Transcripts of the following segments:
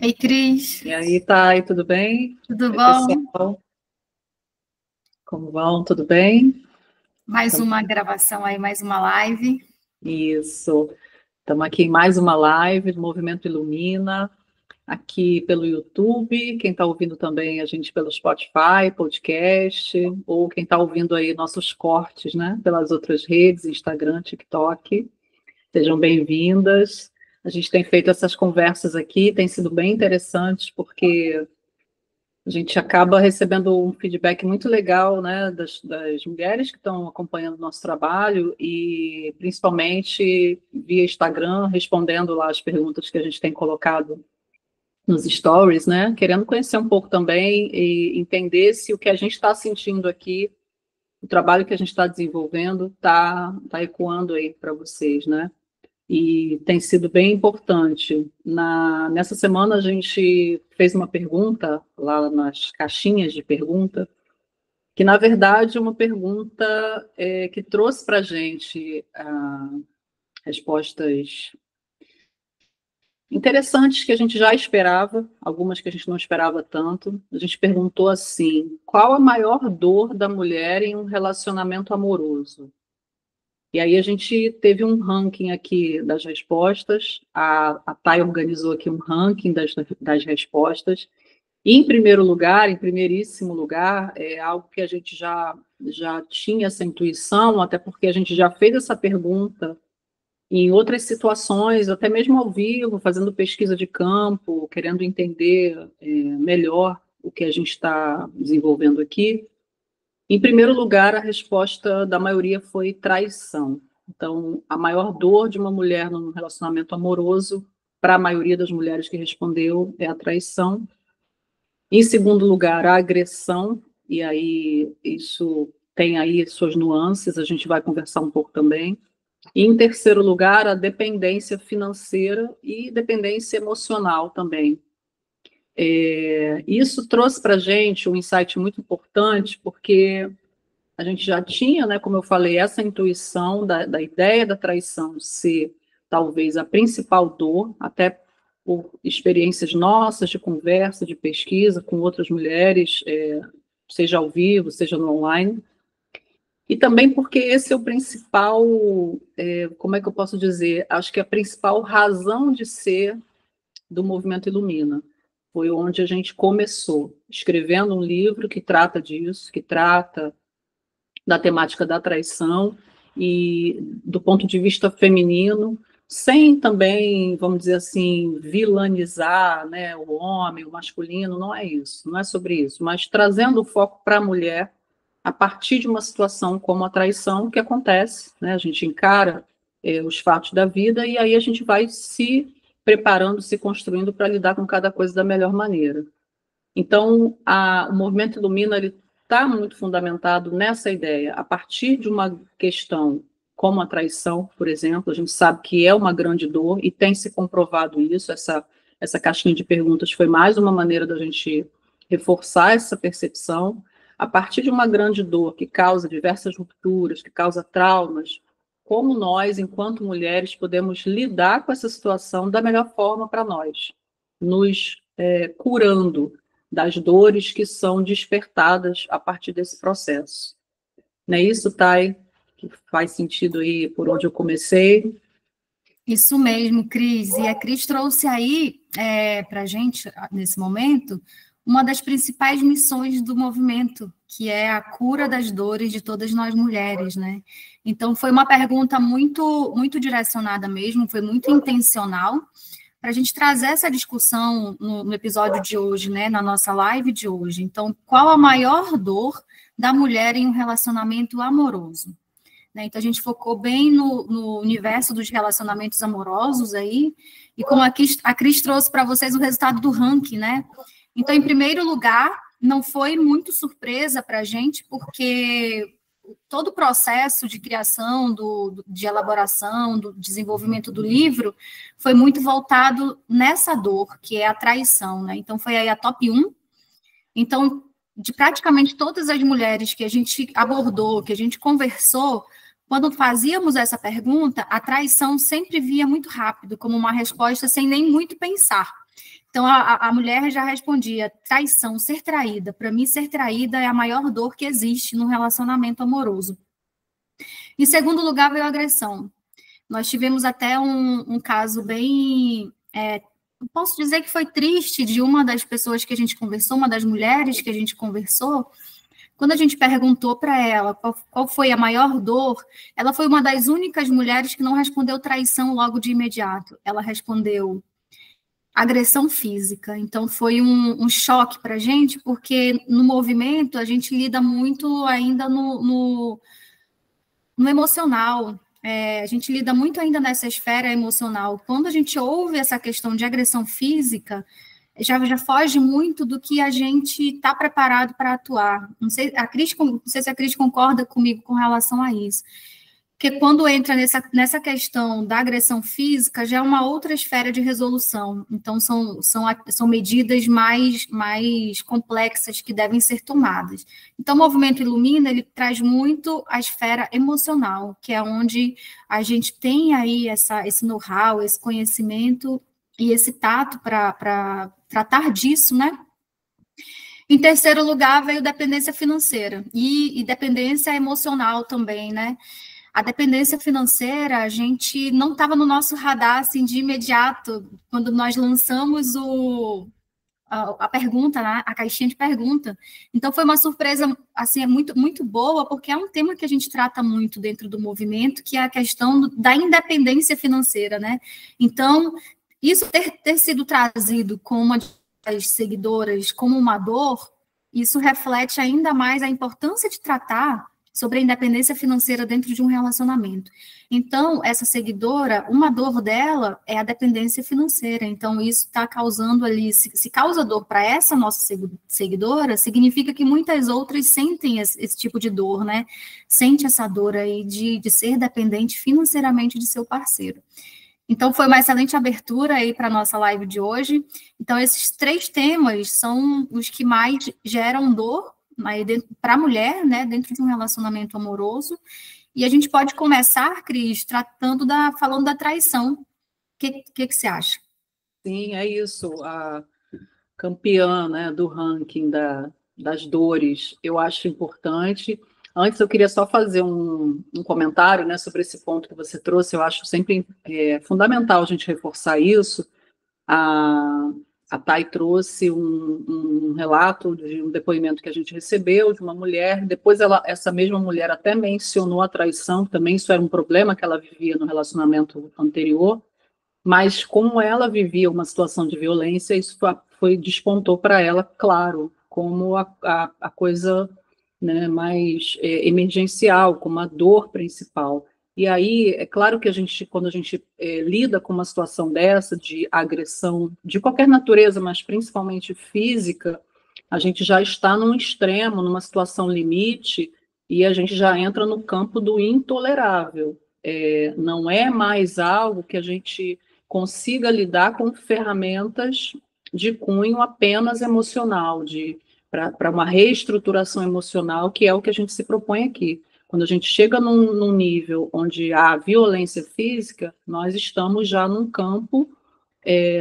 Ei, Cris, E aí, Thay, tudo bem? tudo Oi, bom? pessoal, como vão? Tudo bem? Mais Tamo- uma gravação aí, mais uma live. Isso. Estamos aqui em mais uma live do Movimento Ilumina, aqui pelo YouTube. Quem está ouvindo também a gente pelo Spotify, podcast, ou quem está ouvindo aí nossos cortes, né? Pelas outras redes, Instagram, TikTok. Sejam bem-vindas. A gente tem feito essas conversas aqui, tem sido bem interessantes, porque a gente acaba recebendo um feedback muito legal, né, das mulheres que estão acompanhando o nosso trabalho e principalmente via Instagram, respondendo lá as perguntas que a gente tem colocado nos stories, né, querendo conhecer um pouco também e entender se o que a gente está sentindo aqui, o trabalho que a gente está desenvolvendo, tá ecoando aí para vocês, né? E tem sido bem importante. Nessa semana a gente fez uma pergunta lá nas caixinhas de pergunta, que na verdade é uma pergunta que trouxe para a gente respostas interessantes que a gente já esperava, algumas que a gente não esperava tanto. A gente perguntou assim: qual a maior dor da mulher em um relacionamento amoroso? E aí a gente teve um ranking aqui das respostas, a Thay organizou aqui um ranking das respostas, e em primeiro lugar, em primeiríssimo lugar, é algo que a gente já tinha essa intuição, até porque a gente já fez essa pergunta em outras situações, até mesmo ao vivo, fazendo pesquisa de campo, querendo entender melhor o que a gente está desenvolvendo aqui. Em primeiro lugar, a resposta da maioria foi traição. Então, a maior dor de uma mulher num relacionamento amoroso, para a maioria das mulheres que respondeu, é a traição. Em segundo lugar, a agressão, e aí isso tem aí suas nuances, a gente vai conversar um pouco também. E em terceiro lugar, a dependência financeira e dependência emocional também. Isso trouxe para a gente um insight muito importante, porque a gente já tinha, né, como eu falei, essa intuição da ideia da traição ser talvez a principal dor, até por experiências nossas de conversa, de pesquisa com outras mulheres, seja ao vivo, seja no online, e também porque esse é o principal, como é que eu posso dizer, acho que a principal razão de ser do Movimento Ilumina. Foi onde a gente começou, escrevendo um livro que trata disso, que trata da temática da traição e do ponto de vista feminino, sem também, vamos dizer assim, vilanizar, né, o homem, o masculino, não é isso, não é sobre isso, mas trazendo o foco para a mulher a partir de uma situação como a traição que acontece, né, a gente encara os fatos da vida e aí a gente vai se preparando, se construindo para lidar com cada coisa da melhor maneira. Então, o Movimento Ilumina está muito fundamentado nessa ideia. A partir de uma questão como a traição, por exemplo, a gente sabe que é uma grande dor e tem se comprovado isso. Essa caixinha de perguntas foi mais uma maneira da gente reforçar essa percepção. A partir de uma grande dor que causa diversas rupturas, que causa traumas, como nós, enquanto mulheres, podemos lidar com essa situação da melhor forma para nós, nos curando das dores que são despertadas a partir desse processo. Não é isso, Thay? Que faz sentido aí por onde eu comecei? Isso mesmo, Cris. E a Cris trouxe aí para a gente, nesse momento, uma das principais missões do movimento, que é a cura das dores de todas nós mulheres, né? Então, foi uma pergunta muito, muito direcionada mesmo, foi muito intencional, para a gente trazer essa discussão no episódio de hoje, né, na nossa live de hoje. Então, qual a maior dor da mulher em um relacionamento amoroso? Né? Então, a gente focou bem no universo dos relacionamentos amorosos aí, e como a Cris trouxe para vocês o resultado do ranking, né? Então, em primeiro lugar, não foi muito surpresa para a gente, porque todo o processo de criação, de elaboração, do desenvolvimento do livro, foi muito voltado nessa dor, que é a traição, né? Então, foi aí a top 1. Então, de praticamente todas as mulheres que a gente abordou, que a gente conversou, quando fazíamos essa pergunta, a traição sempre via muito rápido, como uma resposta sem nem muito pensar. Então, a mulher já respondia, traição, ser traída. Para mim, ser traída é a maior dor que existe no relacionamento amoroso. Em segundo lugar, veio a agressão. Nós tivemos até um caso bem... posso dizer que foi triste de uma das pessoas que a gente conversou, uma das mulheres que a gente conversou. Quando a gente perguntou para ela qual foi a maior dor, ela foi uma das únicas mulheres que não respondeu traição logo de imediato. Ela respondeu agressão física. Então, foi um choque para a gente, porque no movimento a gente lida muito ainda no emocional. A gente lida muito ainda nessa esfera emocional. Quando a gente ouve essa questão de agressão física, já foge muito do que a gente está preparado para atuar. Não sei se a Cris concorda comigo com relação a isso. Porque quando entra nessa questão da agressão física, já é uma outra esfera de resolução. Então, são medidas mais complexas que devem ser tomadas. Então, o Movimento Ilumina, ele traz muito a esfera emocional, que é onde a gente tem aí esse know-how, esse conhecimento e esse tato para tratar disso, né? Em terceiro lugar, veio dependência financeira e dependência emocional também, né? A dependência financeira, a gente não estava no nosso radar, assim, de imediato, quando nós lançamos a pergunta, né? A caixinha de pergunta. Então, foi uma surpresa, assim, muito, muito boa, porque é um tema que a gente trata muito dentro do movimento, que é a questão da independência financeira, né? Então, isso ter sido trazido com uma das seguidoras como uma dor, isso reflete ainda mais a importância de tratar sobre a independência financeira dentro de um relacionamento. Então, essa seguidora, uma dor dela é a dependência financeira. Então, isso está causando ali, se causa dor para essa nossa seguidora, significa que muitas outras sentem esse tipo de dor, né? Sente essa dor aí de ser dependente financeiramente de seu parceiro. Então, foi uma excelente abertura aí para a nossa live de hoje. Então, esses 3 temas são os que mais geram dor para a mulher, né, dentro de um relacionamento amoroso. E a gente pode começar, Cris, falando da traição. O que você acha? Sim, é isso. A campeã, né, do ranking das dores, eu acho importante. Antes, eu queria só fazer um comentário, né, sobre esse ponto que você trouxe. Eu acho sempre fundamental a gente reforçar isso. A Thay trouxe um relato de um depoimento que a gente recebeu de uma mulher. Depois, essa mesma mulher até mencionou a traição, também isso era um problema que ela vivia no relacionamento anterior. Mas como ela vivia uma situação de violência, isso despontou para ela, claro, como a coisa, né, mais emergencial, como a dor principal. E aí, é claro que quando a gente lida com uma situação dessa, de agressão de qualquer natureza, mas principalmente física, a gente já está num extremo, numa situação limite, e a gente já entra no campo do intolerável. Não é mais algo que a gente consiga lidar com ferramentas de cunho apenas emocional, para uma reestruturação emocional, que é o que a gente se propõe aqui. Quando a gente chega num nível onde há violência física, nós estamos já num campo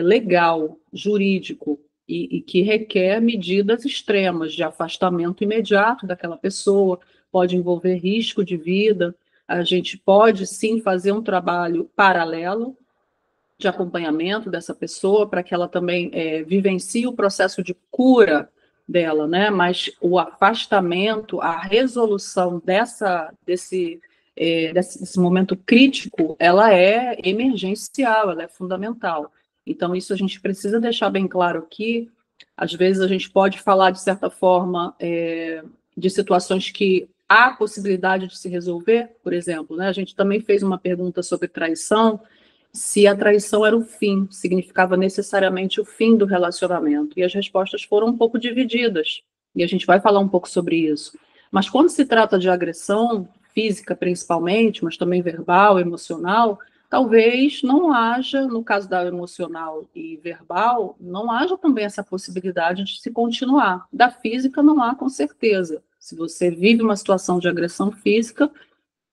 legal, jurídico, e que requer medidas extremas de afastamento imediato daquela pessoa, pode envolver risco de vida. A gente pode, sim, fazer um trabalho paralelo de acompanhamento dessa pessoa, para que ela também vivencie o processo de cura dela, né? Mas o afastamento, a resolução desse momento crítico, ela é emergencial, ela é fundamental. Então, isso a gente precisa deixar bem claro aqui. Às vezes a gente pode falar, de certa forma, de situações que há possibilidade de se resolver, por exemplo, né? A gente também fez uma pergunta sobre traição, se a traição era o fim, significava necessariamente o fim do relacionamento. E as respostas foram um pouco divididas, e a gente vai falar um pouco sobre isso. Mas quando se trata de agressão física, principalmente, mas também verbal, emocional, talvez não haja, no caso da emocional e verbal, não haja também essa possibilidade de se continuar. Da física não há, com certeza. Se você vive uma situação de agressão física,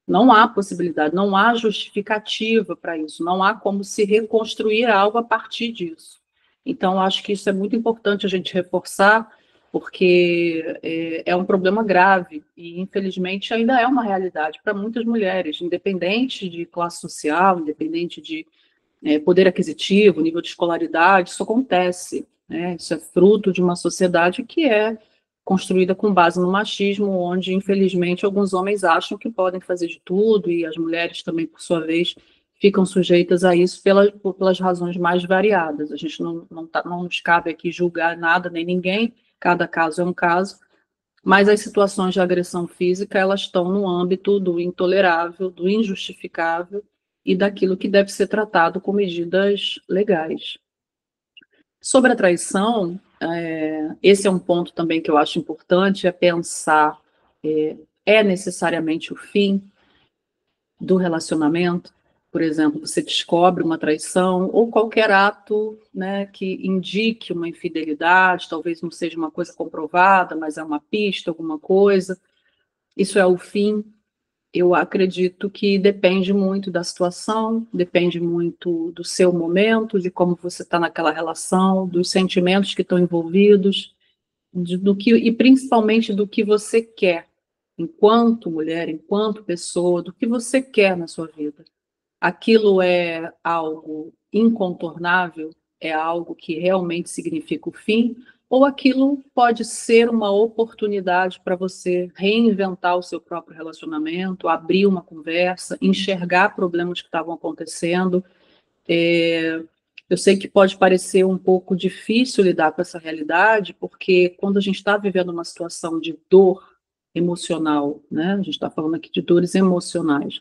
não há possibilidade, não há justificativa para isso, não há como se reconstruir algo a partir disso. Então, acho que isso é muito importante a gente reforçar, porque é um problema grave e, infelizmente, ainda é uma realidade para muitas mulheres, independente de classe social, independente de poder aquisitivo, nível de escolaridade, isso acontece, né? Isso é fruto de uma sociedade que é construída com base no machismo, onde, infelizmente, alguns homens acham que podem fazer de tudo e as mulheres também, por sua vez, ficam sujeitas a isso pelas razões mais variadas. A gente não nos cabe aqui julgar nada nem ninguém, cada caso é um caso, mas as situações de agressão física, elas estão no âmbito do intolerável, do injustificável e daquilo que deve ser tratado com medidas legais. Sobre a traição, esse é um ponto também que eu acho importante, é pensar, necessariamente o fim do relacionamento? Por exemplo, você descobre uma traição ou qualquer ato, né, que indique uma infidelidade, talvez não seja uma coisa comprovada, mas é uma pista, alguma coisa. Isso é o fim? Eu acredito que depende muito da situação, depende muito do seu momento, de como você está naquela relação, dos sentimentos que estão envolvidos, e principalmente do que você quer, enquanto mulher, enquanto pessoa, do que você quer na sua vida. Aquilo é algo incontornável, é algo que realmente significa o fim, ou aquilo pode ser uma oportunidade para você reinventar o seu próprio relacionamento, abrir uma conversa, enxergar problemas que estavam acontecendo. Eu sei que pode parecer um pouco difícil lidar com essa realidade, porque quando a gente está vivendo uma situação de dor emocional, né? A gente está falando aqui de dores emocionais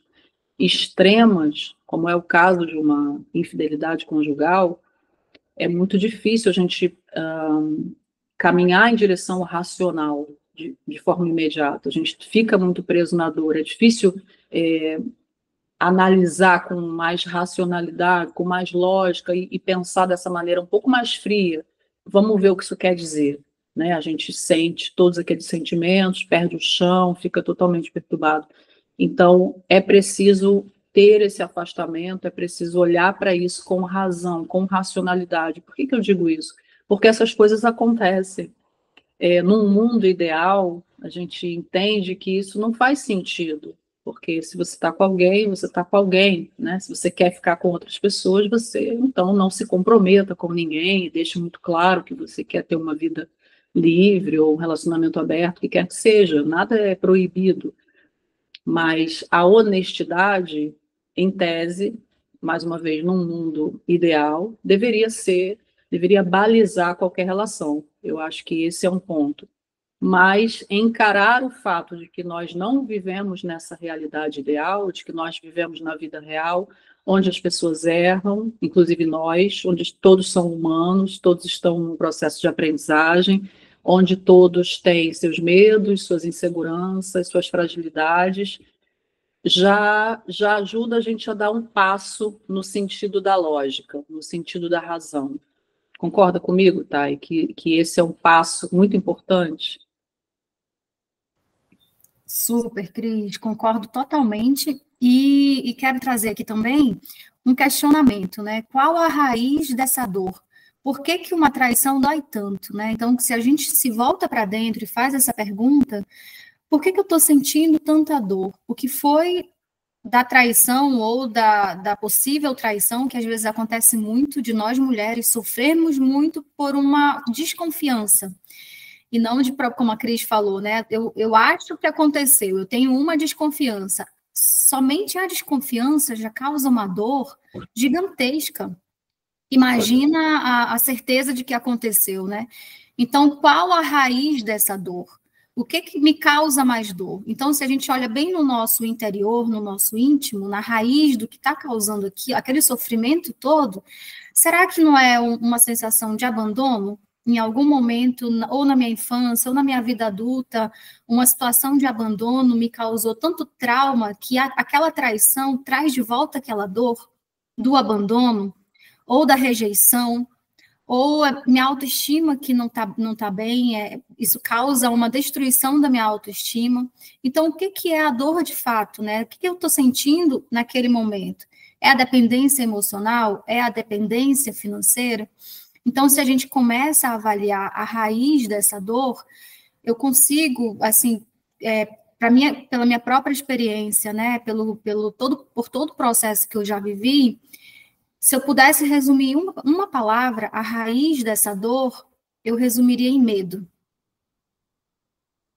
extremas, como é o caso de uma infidelidade conjugal, é muito difícil a gente caminhar em direção ao racional de forma imediata. A gente fica muito preso na dor. É difícil analisar com mais racionalidade, com mais lógica e pensar dessa maneira um pouco mais fria. Vamos ver o que isso quer dizer. Né? A gente sente todos aqueles sentimentos, perde o chão, fica totalmente perturbado. Então, é preciso ter esse afastamento, é preciso olhar para isso com razão, com racionalidade. Por que eu digo isso? Porque essas coisas acontecem. Num mundo ideal, a gente entende que isso não faz sentido, porque se você está com alguém, você está com alguém, né? Se você quer ficar com outras pessoas, você então não se comprometa com ninguém, deixe muito claro que você quer ter uma vida livre ou um relacionamento aberto, o que quer que seja, nada é proibido. Mas a honestidade, em tese, mais uma vez, num mundo ideal, deveria balizar qualquer relação. Eu acho que esse é um ponto. Mas encarar o fato de que nós não vivemos nessa realidade ideal, de que nós vivemos na vida real, onde as pessoas erram, inclusive nós, onde todos são humanos, todos estão num processo de aprendizagem, onde todos têm seus medos, suas inseguranças, suas fragilidades, já ajuda a gente a dar um passo no sentido da lógica, no sentido da razão. Concorda comigo, Thay, que esse é um passo muito importante? Super, Cris, concordo totalmente. E quero trazer aqui também um questionamento, né? Qual a raiz dessa dor? Por que que uma traição dói tanto, né? Então, se a gente se volta para dentro e faz essa pergunta, por que que eu estou sentindo tanta dor? O que foi da traição ou da possível traição, que às vezes acontece muito, de nós mulheres sofrermos muito por uma desconfiança? E não de, como a Cris falou, né? Eu acho que aconteceu, eu tenho uma desconfiança. Somente a desconfiança já causa uma dor gigantesca. Imagina a certeza de que aconteceu, né? Então, qual a raiz dessa dor? O que me causa mais dor? Então, se a gente olha bem no nosso interior, no nosso íntimo, na raiz do que está causando aqui, aquele sofrimento todo, será que não é uma sensação de abandono? Em algum momento, ou na minha infância, ou na minha vida adulta, uma situação de abandono me causou tanto trauma que aquela traição traz de volta aquela dor do abandono, ou da rejeição, ou a minha autoestima que não tá bem, isso causa uma destruição da minha autoestima. Então, o que é a dor de fato, né? O que eu estou sentindo naquele momento? É a dependência emocional? É a dependência financeira? Então, se a gente começa a avaliar a raiz dessa dor, eu consigo, assim, pela minha própria experiência, né, por todo o processo que eu já vivi, se eu pudesse resumir uma palavra, a raiz dessa dor, eu resumiria em medo.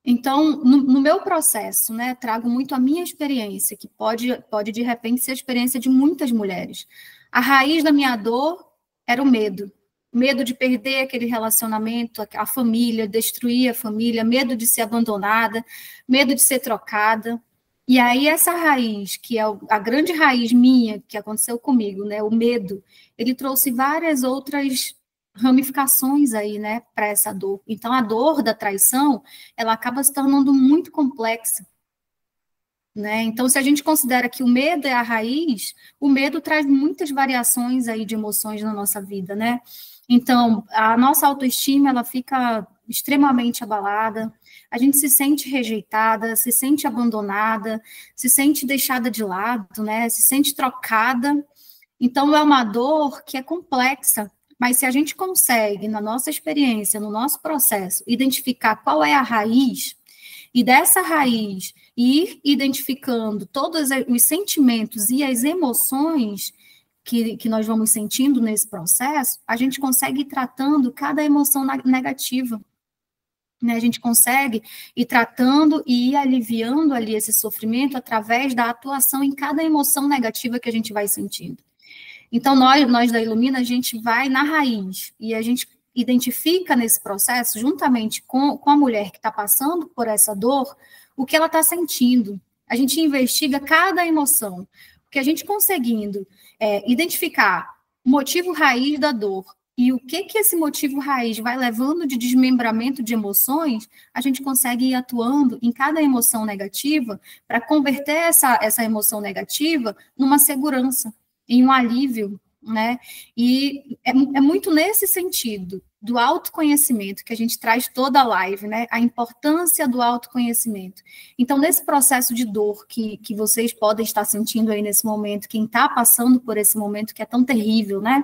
Então, no meu processo, né, trago muito a minha experiência, que pode de repente ser a experiência de muitas mulheres. A raiz da minha dor era o medo. Medo de perder aquele relacionamento, a família, destruir a família, medo de ser abandonada, medo de ser trocada. E aí essa raiz, que é a grande raiz minha, que aconteceu comigo, né, o medo, ele trouxe várias outras ramificações aí, né, para essa dor. Então, a dor da traição, ela acaba se tornando muito complexa, né? Então, se a gente considera que o medo é a raiz, o medo traz muitas variações aí de emoções na nossa vida, né? Então, a nossa autoestima, ela fica extremamente abalada, a gente se sente rejeitada, se sente abandonada, se sente deixada de lado, né? Se sente trocada. Então, é uma dor que é complexa, mas se a gente consegue, na nossa experiência, no nosso processo, identificar qual é a raiz, e dessa raiz ir identificando todos os sentimentos e as emoções que nós vamos sentindo nesse processo, a gente consegue ir tratando cada emoção negativa. Né? A gente consegue ir tratando e ir aliviando ali esse sofrimento através da atuação em cada emoção negativa que a gente vai sentindo. Então, nós da Ilumina, a gente vai na raiz e a gente identifica nesse processo, juntamente com a mulher que está passando por essa dor, o que ela está sentindo. A gente investiga cada emoção, porque a gente conseguindo identificar o motivo raiz da dor e o que esse motivo raiz vai levando de desmembramento de emoções, a gente consegue ir atuando em cada emoção negativa para converter essa emoção negativa numa segurança, em um alívio, né? E é muito nesse sentido do autoconhecimento que a gente traz toda a live, né? A importância do autoconhecimento. Então, nesse processo de dor que vocês podem estar sentindo aí nesse momento, quem está passando por esse momento que é tão terrível, né?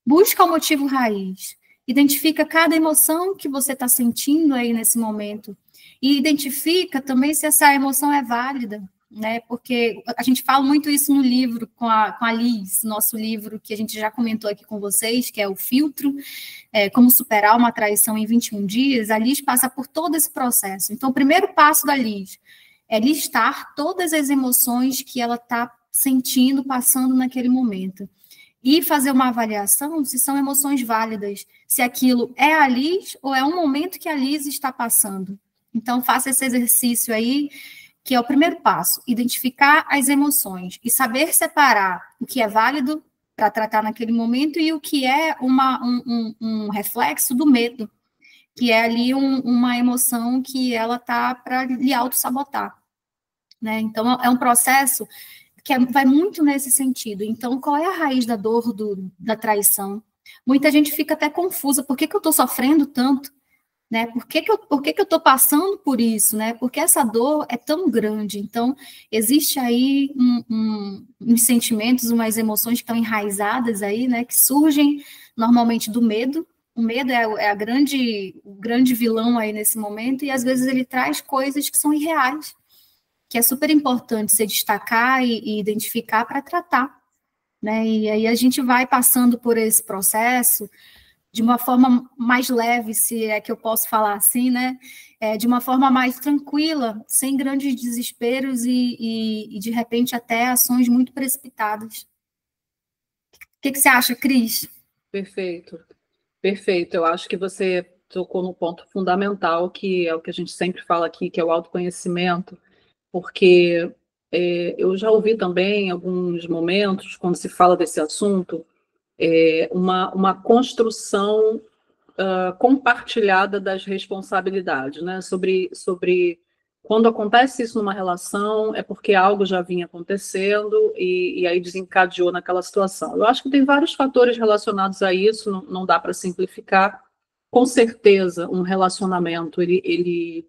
Busca o motivo raiz, identifica cada emoção que você está sentindo aí nesse momento e identifica também se essa emoção é válida, né? Porque a gente fala muito isso no livro com a Liz, nosso livro que a gente já comentou aqui com vocês, que é o Filtro, Como Superar uma Traição em 21 Dias. A Liz passa por todo esse processo. Então, o primeiro passo da Liz é listar todas as emoções que ela está sentindo, passando naquele momento. E fazer uma avaliação se são emoções válidas, se aquilo é a Liz ou é um momento que a Liz está passando. Então, faça esse exercício aí, que é o primeiro passo, identificar as emoções e saber separar o que é válido para tratar naquele momento e o que é um reflexo do medo, que é ali uma emoção que ela está para lhe autossabotar, né? Então, é um processo que vai muito nesse sentido. Então, qual é a raiz da dor da traição? Muita gente fica até confusa, por que eu estou sofrendo tanto? Né? Por que eu estou passando por isso? Né? Porque essa dor é tão grande. Então, existe aí uns sentimentos, umas emoções que estão enraizadas aí, né? Que surgem normalmente do medo. O medo é o grande vilão aí nesse momento, e às vezes ele traz coisas que são irreais, que é super importante se destacar e identificar para tratar. Né? E aí a gente vai passando por esse processo de uma forma mais leve, se é que eu posso falar assim, né? De uma forma mais tranquila, sem grandes desesperos e de repente, até ações muito precipitadas. O que você acha, Cris? Perfeito, perfeito. Eu acho que você tocou no ponto fundamental, que é o que a gente sempre fala aqui, que é o autoconhecimento, porque eu já ouvi também em alguns momentos, quando se fala desse assunto, uma construção compartilhada das responsabilidades, né? Sobre quando acontece isso numa relação, é porque algo já vinha acontecendo e aí desencadeou naquela situação. Eu acho que tem vários fatores relacionados a isso, não dá para simplificar. Com certeza, um relacionamento, ele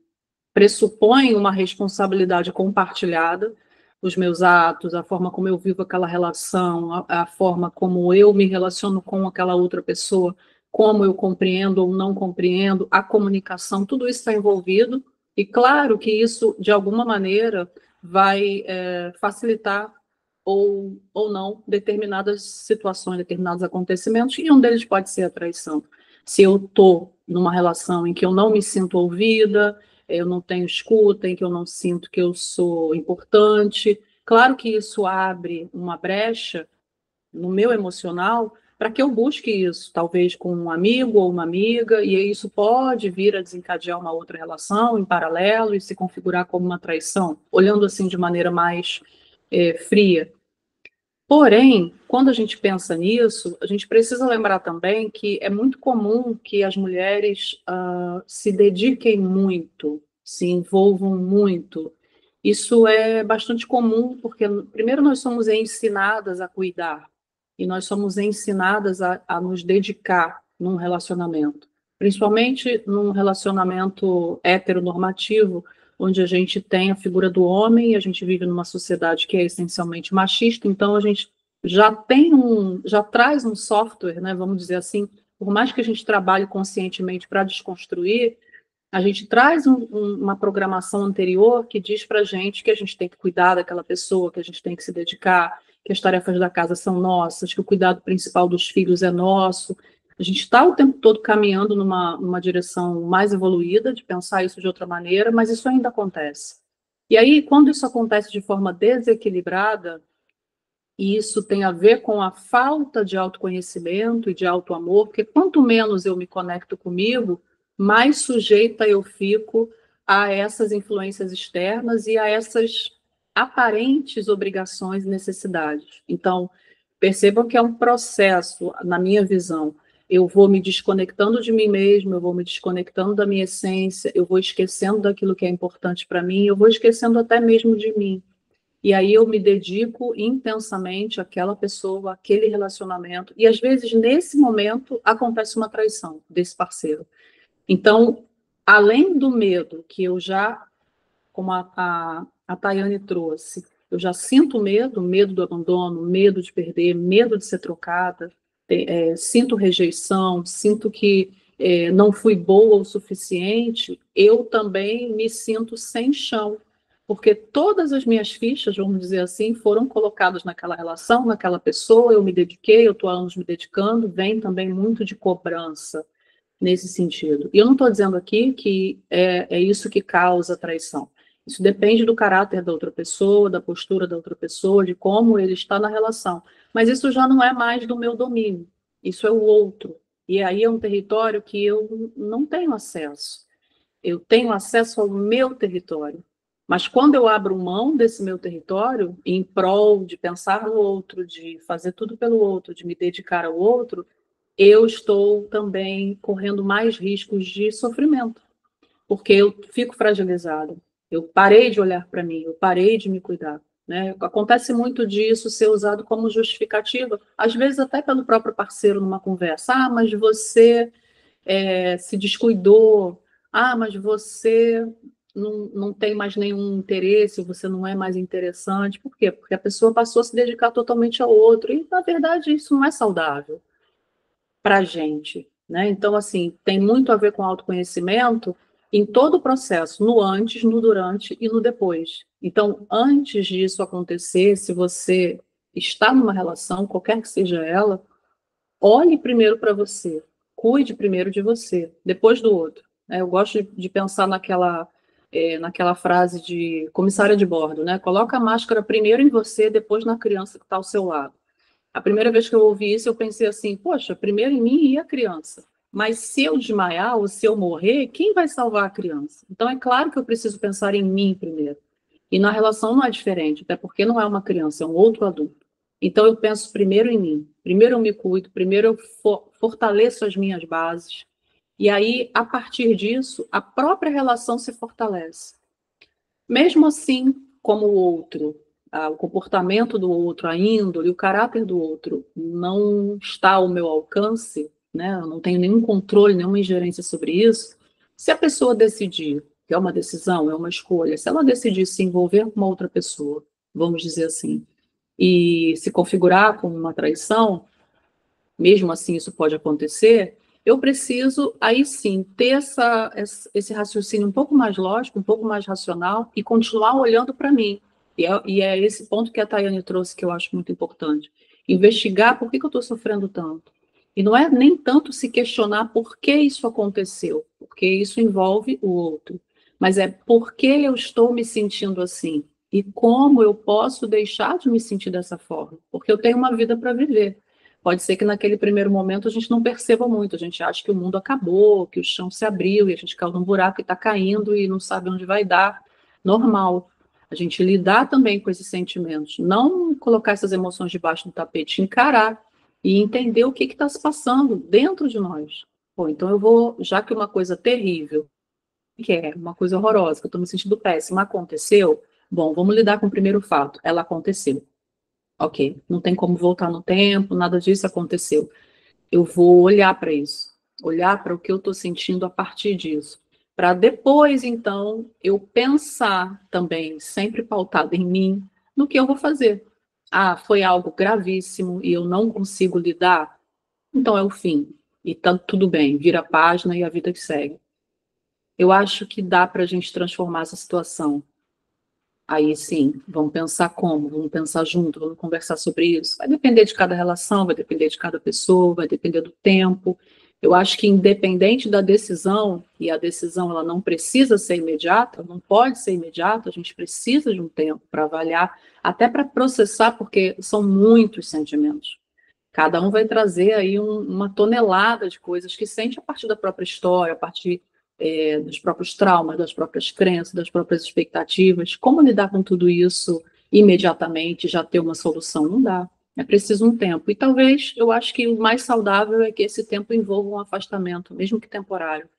pressupõe uma responsabilidade compartilhada, os meus atos, a forma como eu vivo aquela relação, a forma como eu me relaciono com aquela outra pessoa, como eu compreendo ou não compreendo, a comunicação, tudo isso está envolvido, e claro que isso, de alguma maneira, vai facilitar ou não determinadas situações, determinados acontecimentos, e um deles pode ser a traição. Se eu estou numa relação em que eu não me sinto ouvida, eu não tenho escuta, em que eu não sinto que eu sou importante, claro que isso abre uma brecha no meu emocional para que eu busque isso, talvez com um amigo ou uma amiga, e isso pode vir a desencadear uma outra relação em paralelo e se configurar como uma traição, olhando assim de maneira mais fria. Porém, quando a gente pensa nisso, a gente precisa lembrar também que é muito comum que as mulheres se dediquem muito, se envolvam muito. Isso é bastante comum, porque, primeiro, nós somos ensinadas a cuidar, e nós somos ensinadas a nos dedicar num relacionamento, principalmente num relacionamento heteronormativo, onde a gente tem a figura do homem, e a gente vive numa sociedade que é essencialmente machista, então a gente já traz um software, né, vamos dizer assim, por mais que a gente trabalhe conscientemente para desconstruir, a gente traz uma programação anterior que diz para a gente que a gente tem que cuidar daquela pessoa, que a gente tem que se dedicar, que as tarefas da casa são nossas, que o cuidado principal dos filhos é nosso. A gente está o tempo todo caminhando numa direção mais evoluída, de pensar isso de outra maneira, mas isso ainda acontece. E aí, quando isso acontece de forma desequilibrada, e isso tem a ver com a falta de autoconhecimento e de autoamor, porque quanto menos eu me conecto comigo, mais sujeita eu fico a essas influências externas e a essas aparentes obrigações e necessidades. Então, percebam que é um processo, na minha visão. Eu vou me desconectando de mim mesmo, eu vou me desconectando da minha essência, eu vou esquecendo daquilo que é importante para mim, eu vou esquecendo até mesmo de mim. E aí eu me dedico intensamente àquela pessoa, àquele relacionamento. E às vezes, nesse momento, acontece uma traição desse parceiro. Então, além do medo que eu já, como a Tayane trouxe, eu já sinto medo do abandono, medo de perder, medo de ser trocada, sinto rejeição, sinto que não fui boa o suficiente, eu também me sinto sem chão, porque todas as minhas fichas, vamos dizer assim, foram colocadas naquela relação, naquela pessoa, eu me dediquei, eu estou há anos me dedicando, vem também muito de cobrança nesse sentido. E eu não estou dizendo aqui que é isso que causa traição. Isso depende do caráter da outra pessoa, da postura da outra pessoa, de como ele está na relação. Mas isso já não é mais do meu domínio. Isso é o outro. E aí é um território que eu não tenho acesso. Eu tenho acesso ao meu território. Mas quando eu abro mão desse meu território, em prol de pensar no outro, de fazer tudo pelo outro, de me dedicar ao outro, eu estou também correndo mais riscos de sofrimento, porque eu fico fragilizada. Eu parei de olhar para mim, eu parei de me cuidar. Né? Acontece muito disso ser usado como justificativa, às vezes até pelo próprio parceiro numa conversa. Ah, mas você se descuidou. Ah, mas você não tem mais nenhum interesse, você não é mais interessante. Por quê? Porque a pessoa passou a se dedicar totalmente ao outro. E, na verdade, isso não é saudável para a gente. Né? Então, assim, tem muito a ver com autoconhecimento em todo o processo, no antes, no durante e no depois. Então, antes disso acontecer, se você está numa relação, qualquer que seja ela, olhe primeiro para você, cuide primeiro de você, depois do outro. Eu gosto de pensar naquela frase de comissária de bordo, né? Coloca a máscara primeiro em você, depois na criança que está ao seu lado. A primeira vez que eu ouvi isso, eu pensei assim, poxa, primeiro em mim e a criança. Mas se eu desmaiar ou se eu morrer, quem vai salvar a criança? Então, é claro que eu preciso pensar em mim primeiro. E na relação não é diferente, até porque não é uma criança, é um outro adulto. Então, eu penso primeiro em mim. Primeiro eu me cuido, primeiro eu fortaleço as minhas bases. E aí, a partir disso, a própria relação se fortalece. Mesmo assim, como o outro, o comportamento do outro, a índole, o caráter do outro não está ao meu alcance, né? Eu não tenho nenhum controle, nenhuma ingerência sobre isso. Se a pessoa decidir, que é uma decisão, é uma escolha, se ela decidir se envolver com uma outra pessoa, vamos dizer assim, e se configurar como uma traição, mesmo assim isso pode acontecer, eu preciso, aí sim, ter esse raciocínio um pouco mais lógico, um pouco mais racional e continuar olhando para mim. E é esse ponto que a Tayane trouxe que eu acho muito importante. Investigar por que eu estou sofrendo tanto. E não é nem tanto se questionar por que isso aconteceu, porque isso envolve o outro, mas é por que eu estou me sentindo assim e como eu posso deixar de me sentir dessa forma, porque eu tenho uma vida para viver. Pode ser que naquele primeiro momento a gente não perceba muito, a gente acha que o mundo acabou, que o chão se abriu e a gente caiu num buraco e está caindo e não sabe onde vai dar. Normal. A gente lidar também com esses sentimentos, não colocar essas emoções debaixo do tapete, encarar e entender o que está se passando dentro de nós. Bom, então eu vou, já que uma coisa terrível, que é uma coisa horrorosa, que eu estou me sentindo péssima, aconteceu, bom, vamos lidar com o primeiro fato, ela aconteceu. Ok, não tem como voltar no tempo, nada disso aconteceu. Eu vou olhar para isso, olhar para o que eu estou sentindo a partir disso, para depois, então, eu pensar também, sempre pautado em mim, no que eu vou fazer. Ah, foi algo gravíssimo e eu não consigo lidar, então é o fim. E tá tudo bem, vira a página e a vida que segue. Eu acho que dá para a gente transformar essa situação. Aí sim, vamos pensar como, vamos pensar junto, vamos conversar sobre isso. Vai depender de cada relação, vai depender de cada pessoa, vai depender do tempo. Eu acho que independente da decisão, e a decisão ela não precisa ser imediata, não pode ser imediata, a gente precisa de um tempo para avaliar, até para processar, porque são muitos sentimentos. Cada um vai trazer aí uma tonelada de coisas que sente a partir da própria história, a partir dos próprios traumas, das próprias crenças, das próprias expectativas. Como lidar com tudo isso imediatamente, já ter uma solução? Não dá. É preciso um tempo. E talvez, eu acho que o mais saudável é que esse tempo envolva um afastamento, mesmo que temporário,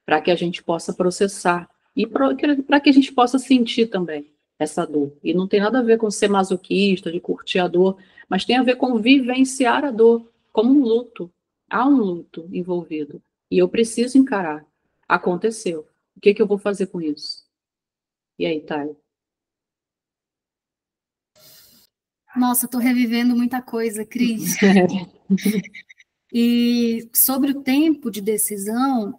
para que a gente possa processar e para que a gente possa sentir também essa dor. E não tem nada a ver com ser masoquista, de curtir a dor, mas tem a ver com vivenciar a dor como um luto. Há um luto envolvido. E eu preciso encarar. Aconteceu. O que eu vou fazer com isso? E aí, Thay? Nossa, estou revivendo muita coisa, Cris. E sobre o tempo de decisão,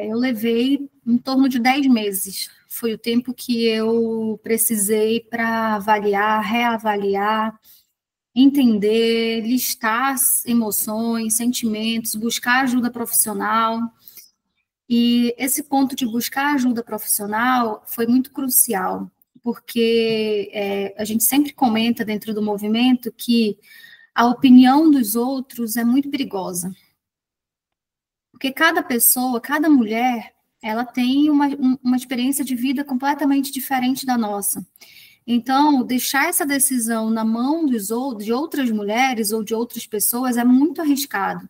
eu levei em torno de 10 meses. Foi o tempo que eu precisei para avaliar, reavaliar, entender, listar as emoções, sentimentos, buscar ajuda profissional. E esse ponto de buscar ajuda profissional foi muito crucial, porque a gente sempre comenta dentro do movimento que a opinião dos outros é muito perigosa. Porque cada pessoa, cada mulher, ela tem uma experiência de vida completamente diferente da nossa. Então, deixar essa decisão na mão de outras mulheres ou de outras pessoas é muito arriscado.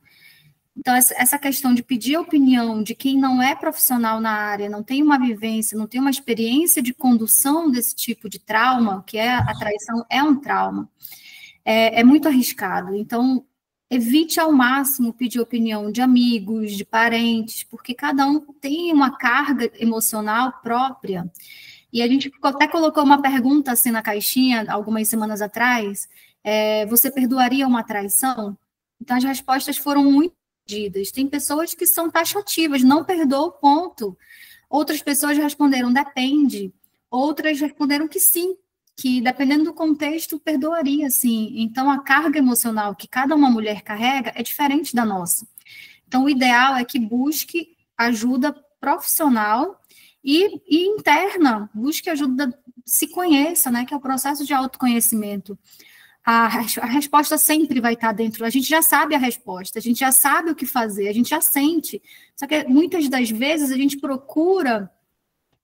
Então, essa questão de pedir a opinião de quem não é profissional na área, não tem uma vivência, não tem uma experiência de condução desse tipo de trauma, que a traição é um trauma, é muito arriscado. Então, evite ao máximo pedir opinião de amigos, de parentes, porque cada um tem uma carga emocional própria. E a gente até colocou uma pergunta assim na caixinha, algumas semanas atrás, você perdoaria uma traição? Então, as respostas foram muito divididas. Tem pessoas que são taxativas, não perdoa, ponto. Outras pessoas responderam, depende. Outras responderam que sim, que dependendo do contexto, perdoaria sim. Então, a carga emocional que cada uma mulher carrega é diferente da nossa. Então, o ideal é que busque ajuda profissional e interna, busque ajuda, se conheça, né, que é o processo de autoconhecimento. A resposta sempre vai estar dentro, a gente já sabe a resposta, a gente já sabe o que fazer, a gente já sente, só que muitas das vezes a gente procura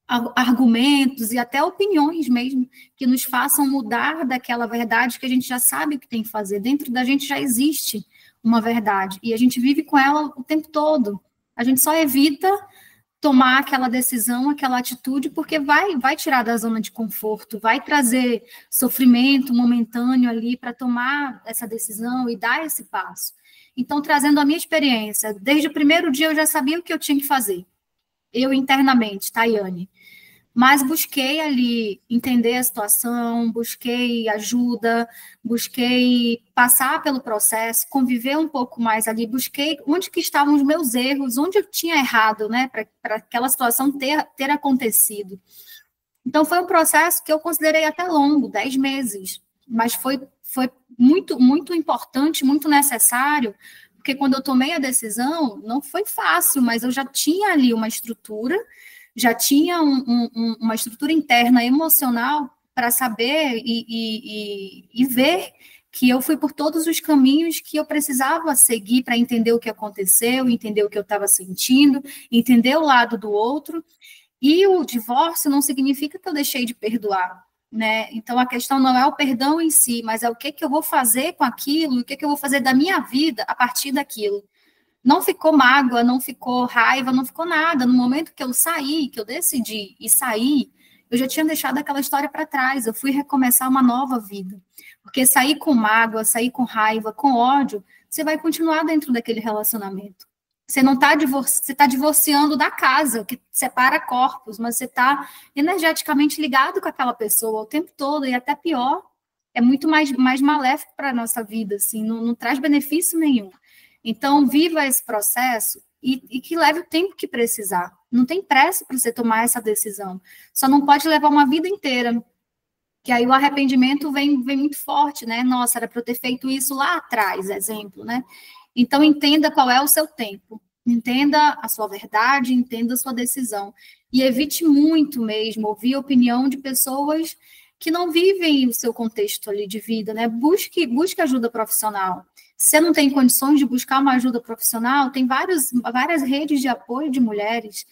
argumentos e até opiniões mesmo, que nos façam mudar daquela verdade que a gente já sabe o que tem que fazer, dentro da gente já existe uma verdade, e a gente vive com ela o tempo todo, a gente só evita tomar aquela decisão, aquela atitude, porque vai tirar da zona de conforto, vai trazer sofrimento momentâneo ali para tomar essa decisão e dar esse passo. Então, trazendo a minha experiência, desde o primeiro dia eu já sabia o que eu tinha que fazer. Eu internamente, Tayane. mas busquei ali entender a situação, busquei ajuda, busquei passar pelo processo, conviver um pouco mais ali, busquei onde que estavam os meus erros, onde eu tinha errado, né, para aquela situação ter acontecido. Então, foi um processo que eu considerei até longo, 10 meses, mas foi muito, muito importante, muito necessário, porque quando eu tomei a decisão, não foi fácil, mas eu já tinha ali uma estrutura, já tinha uma estrutura interna emocional para saber e ver que eu fui por todos os caminhos que eu precisava seguir para entender o que aconteceu, entender o que eu estava sentindo, entender o lado do outro. E o divórcio não significa que eu deixei de perdoar, né? Então, a questão não é o perdão em si, mas é o que eu vou fazer com aquilo, o que eu vou fazer da minha vida a partir daquilo. Não ficou mágoa, não ficou raiva, não ficou nada. No momento que eu saí, que eu decidi e saí, eu já tinha deixado aquela história para trás, eu fui recomeçar uma nova vida. Porque sair com mágoa, sair com raiva, com ódio, você vai continuar dentro daquele relacionamento. Você não está você está divorciando da casa, que separa corpos, mas você está energeticamente ligado com aquela pessoa o tempo todo, e até pior, é muito mais maléfico para a nossa vida, assim, não traz benefício nenhum. Então, viva esse processo e que leve o tempo que precisar. Não tem pressa para você tomar essa decisão. Só não pode levar uma vida inteira, que aí o arrependimento vem muito forte, né? Nossa, era para eu ter feito isso lá atrás, exemplo, né? Então, entenda qual é o seu tempo, entenda a sua verdade, entenda a sua decisão. E evite muito mesmo ouvir a opinião de pessoas que não vivem o seu contexto ali de vida, né? Busque ajuda profissional. Se você não tem condições de buscar uma ajuda profissional, tem várias redes de apoio de mulheres.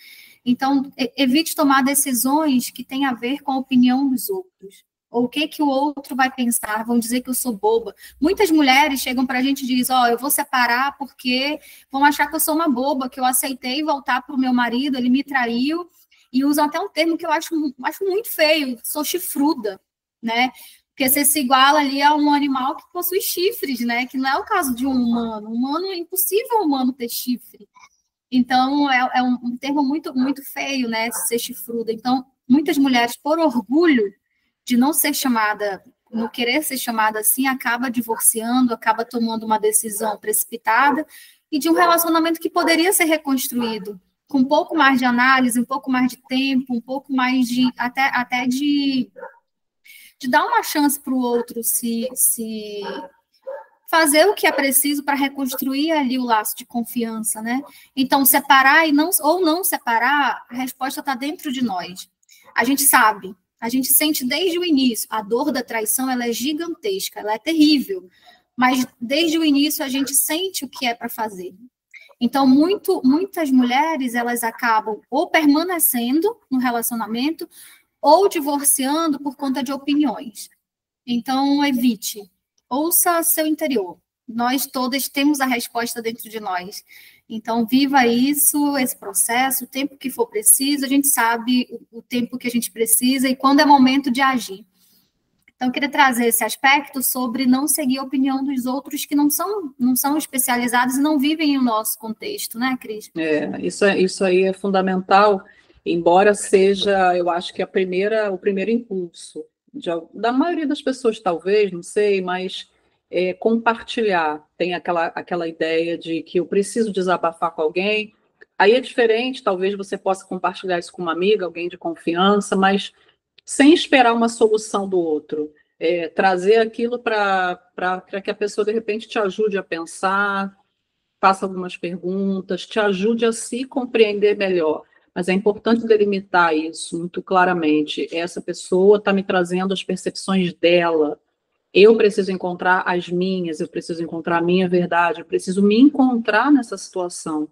Então, evite tomar decisões que têm a ver com a opinião dos outros. Ou o que o outro vai pensar, vão dizer que eu sou boba. Muitas mulheres chegam para a gente e dizem, eu vou separar porque vão achar que eu sou uma boba, que eu aceitei voltar para o meu marido, ele me traiu, e usam até um termo que eu acho muito feio, sou chifruda, né? Porque você se iguala ali a um animal que possui chifres, né? Que não é o caso de um humano. Humano, é impossível um humano ter chifre. Então, é um termo muito, muito feio, né? Ser chifruda. Então, muitas mulheres, por orgulho de não ser chamada, não querer ser chamada assim, acaba divorciando, acaba tomando uma decisão precipitada e de um relacionamento que poderia ser reconstruído com um pouco mais de análise, um pouco mais de tempo, um pouco mais de até de dar uma chance para o outro se fazer o que é preciso para reconstruir ali o laço de confiança, né? Então, separar ou não separar, a resposta está dentro de nós. A gente sabe, a gente sente desde o início. A dor da traição, ela é gigantesca, ela é terrível. Mas desde o início a gente sente o que é para fazer. Então, muitas mulheres, elas acabam ou permanecendo no relacionamento ou divorciando por conta de opiniões. Então, evite. Ouça seu interior. Nós todas temos a resposta dentro de nós. Então, viva isso, esse processo, o tempo que for preciso, a gente sabe o tempo que a gente precisa e quando é momento de agir. Então, eu queria trazer esse aspecto sobre não seguir a opinião dos outros que não são especializados e não vivem o nosso contexto, né, Cris? Isso aí é fundamental, embora seja, eu acho que o primeiro impulso da maioria das pessoas, talvez, não sei, mas compartilhar. Tem aquela ideia de que eu preciso desabafar com alguém. Aí é diferente, talvez você possa compartilhar isso com uma amiga, alguém de confiança, mas sem esperar uma solução do outro. Trazer aquilo para que a pessoa, de repente, te ajude a pensar, faça algumas perguntas, te ajude a se compreender melhor. Mas é importante delimitar isso muito claramente. Essa pessoa está me trazendo as percepções dela. Eu preciso encontrar as minhas, eu preciso encontrar a minha verdade, eu preciso me encontrar nessa situação.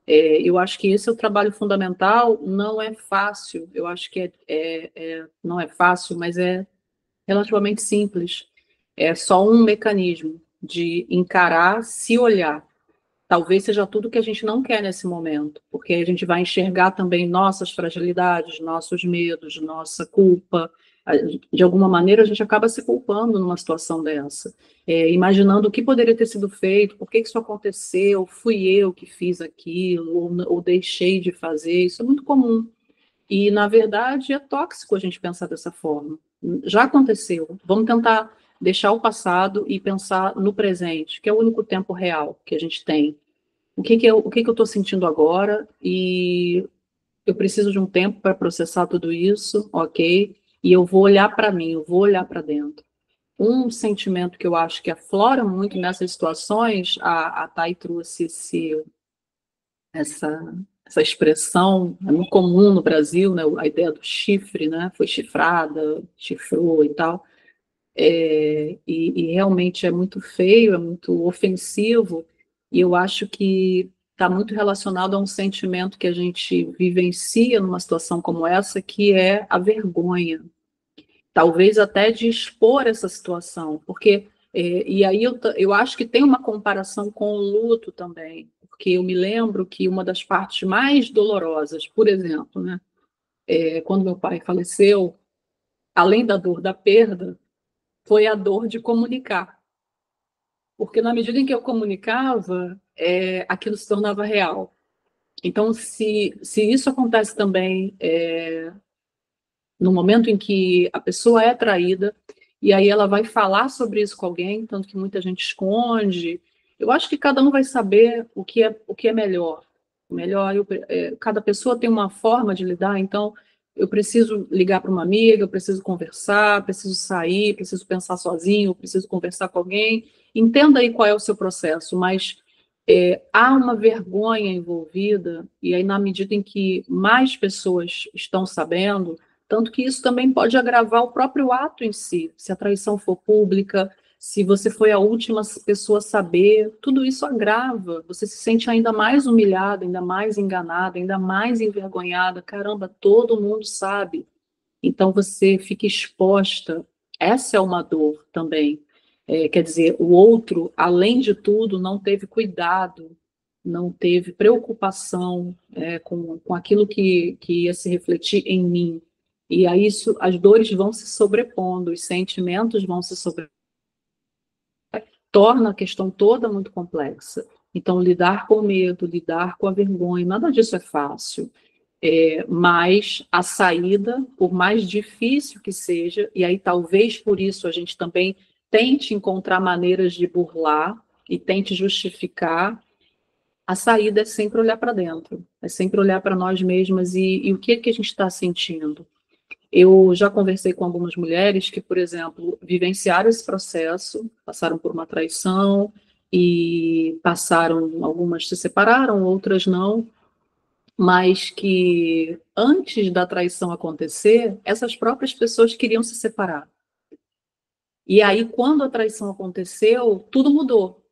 Eu acho que esse é o trabalho fundamental, não é fácil, eu acho que não é fácil, mas é relativamente simples. É só um mecanismo de encarar, se olhar. Talvez seja tudo que a gente não quer nesse momento, porque a gente vai enxergar também nossas fragilidades, nossos medos, nossa culpa. De alguma maneira, a gente acaba se culpando numa situação dessa, imaginando o que poderia ter sido feito, por que isso aconteceu, fui eu que fiz aquilo, ou deixei de fazer. Isso é muito comum. E, na verdade, é tóxico a gente pensar dessa forma. Já aconteceu. Vamos tentar deixar o passado e pensar no presente, que é o único tempo real que a gente tem. O que que eu estou sentindo agora? E eu preciso de um tempo para processar tudo isso, ok? E eu vou olhar para mim, eu vou olhar para dentro. Um sentimento que eu acho que aflora muito nessas situações, a Thay trouxe essa, essa expressão, é muito comum no Brasil, né, a ideia do chifre, né, foi chifrada, chifrou e tal, e realmente é muito feio, é muito ofensivo, e eu acho que está muito relacionado a um sentimento que a gente vivencia numa situação como essa, que é a vergonha, talvez até de expor essa situação, porque, e aí eu acho que tem uma comparação com o luto também, porque eu me lembro que uma das partes mais dolorosas, por exemplo, né, quando meu pai faleceu, além da dor da perda, foi a dor de comunicar, porque na medida em que eu comunicava, aquilo se tornava real. Então, se isso acontece também no momento em que a pessoa é traída, e aí ela vai falar sobre isso com alguém, tanto que muita gente esconde. Eu acho que cada um vai saber o que é melhor. Melhor, cada pessoa tem uma forma de lidar, então eu preciso ligar para uma amiga, eu preciso conversar, preciso sair, preciso pensar sozinho, preciso conversar com alguém. Entenda aí qual é o seu processo, mas há uma vergonha envolvida, e aí, na medida em que mais pessoas estão sabendo, tanto que isso também pode agravar o próprio ato em si, se a traição for pública, se você foi a última pessoa a saber, tudo isso agrava, você se sente ainda mais humilhada, ainda mais enganada, ainda mais envergonhada, caramba, todo mundo sabe, então você fica exposta, essa é uma dor também, quer dizer, o outro, além de tudo, não teve cuidado, não teve preocupação com aquilo que ia se refletir em mim. E aí isso, as dores vão se sobrepondo, os sentimentos vão se sobrepondo, torna a questão toda muito complexa. Então, lidar com o medo, lidar com a vergonha, nada disso é fácil. Mas a saída, por mais difícil que seja, e aí talvez por isso a gente também tente encontrar maneiras de burlar e tente justificar, a saída é sempre olhar para dentro, é sempre olhar para nós mesmas e o que é que a gente está sentindo. Eu já conversei com algumas mulheres que, por exemplo, vivenciaram esse processo, passaram por uma traição e passaram, algumas se separaram, outras não, mas que antes da traição acontecer, essas próprias pessoas queriam se separar. E aí, quando a traição aconteceu, tudo mudou.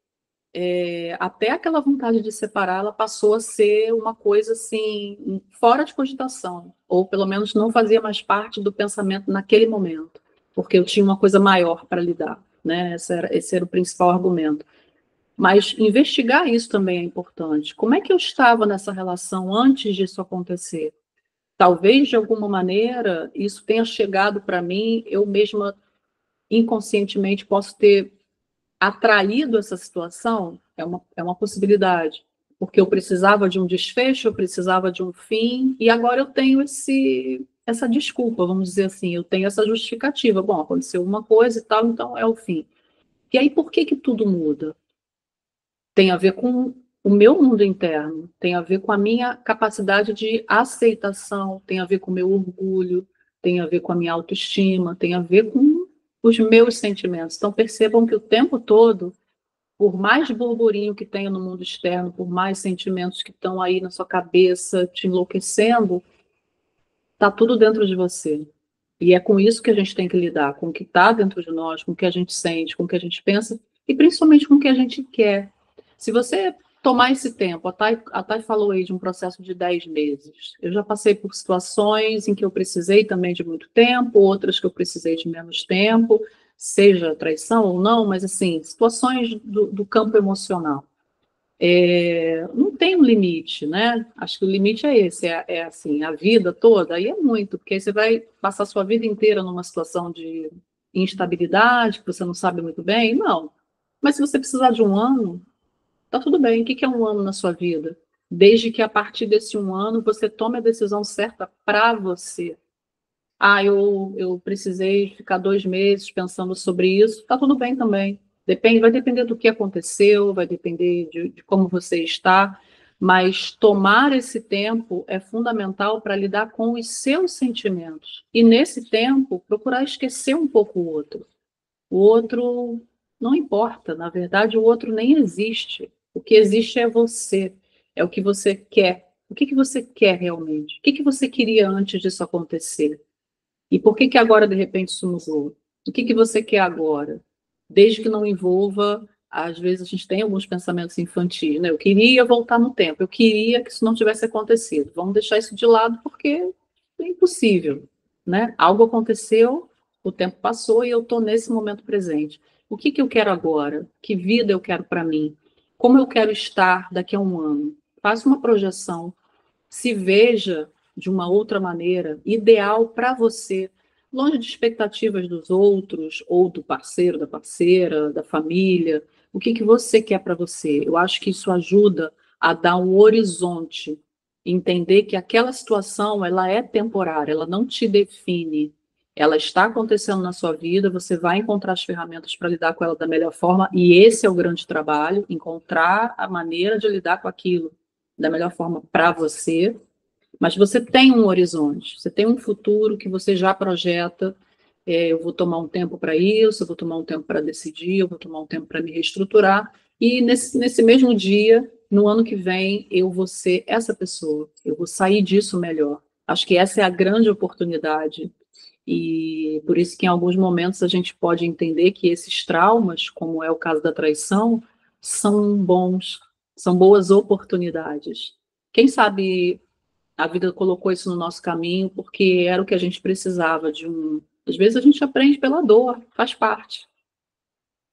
Até aquela vontade de separar, ela passou a ser uma coisa assim, fora de cogitação, ou pelo menos não fazia mais parte do pensamento naquele momento, porque eu tinha uma coisa maior para lidar, né? Esse era o principal argumento. Mas investigar isso também é importante. Como é que eu estava nessa relação antes disso acontecer? Talvez, de alguma maneira, isso tenha chegado para mim, eu mesma, inconscientemente, posso ter atraído essa situação, é uma possibilidade. Porque eu precisava de um desfecho, eu precisava de um fim, e agora eu tenho essa desculpa, vamos dizer assim, eu tenho essa justificativa. Bom, aconteceu uma coisa e tal, então é o fim. E aí, por que que tudo muda? Tem a ver com o meu mundo interno, tem a ver com a minha capacidade de aceitação, tem a ver com o meu orgulho, tem a ver com a minha autoestima, tem a ver com os meus sentimentos. Então, percebam que o tempo todo, por mais burburinho que tenha no mundo externo, por mais sentimentos que estão aí na sua cabeça te enlouquecendo, está tudo dentro de você. E é com isso que a gente tem que lidar, com o que está dentro de nós, com o que a gente sente, com o que a gente pensa e principalmente com o que a gente quer. Se você tomar esse tempo, a Thay falou aí de um processo de 10 meses. Eu já passei por situações em que eu precisei também de muito tempo, outras que eu precisei de menos tempo, seja traição ou não, mas assim, situações do campo emocional. Não tem um limite, né? Acho que o limite é esse, assim, a vida toda, aí é muito, porque aí você vai passar a sua vida inteira numa situação de instabilidade, que você não sabe muito bem, não. Mas se você precisar de um ano, tá tudo bem. O que é um ano na sua vida? desde que a partir desse 1 ano você tome a decisão certa para você. Ah, eu precisei ficar 2 meses pensando sobre isso, tá tudo bem também. Depende, vai depender do que aconteceu, vai depender de como você está, mas tomar esse tempo é fundamental para lidar com os seus sentimentos. E nesse tempo, procurar esquecer um pouco o outro. O outro não importa, na verdade, o outro nem existe. O que existe é você, é o que você quer. O que que você quer realmente? O que que você queria antes disso acontecer? E por que que agora, de repente, isso mudou? O que que você quer agora? Desde que não envolva, às vezes a gente tem alguns pensamentos infantis, né? Eu queria voltar no tempo, eu queria que isso não tivesse acontecido. Vamos deixar isso de lado porque é impossível, né? Algo aconteceu, o tempo passou e eu estou nesse momento presente. O que que eu quero agora? Que vida eu quero para mim? Como eu quero estar daqui a 1 ano? Faça uma projeção, se veja de uma outra maneira, ideal para você, longe de expectativas dos outros, ou do parceiro, da parceira, da família. O que que você quer para você? Eu acho que isso ajuda a dar um horizonte, entender que aquela situação ela é temporária, ela não te define. Ela está acontecendo na sua vida, você vai encontrar as ferramentas para lidar com ela da melhor forma, e esse é o grande trabalho, encontrar a maneira de lidar com aquilo da melhor forma para você, mas você tem um horizonte, você tem um futuro que você já projeta. Eu vou tomar um tempo para isso, eu vou tomar um tempo para decidir, eu vou tomar um tempo para me reestruturar, e nesse mesmo dia, no ano que vem, eu vou ser essa pessoa, eu vou sair disso melhor. Acho que essa é a grande oportunidade, e por isso que em alguns momentos a gente pode entender que esses traumas, como é o caso da traição, são bons, são boas oportunidades. Quem sabe a vida colocou isso no nosso caminho porque era o que a gente precisava de um. Às vezes a gente aprende pela dor, faz parte.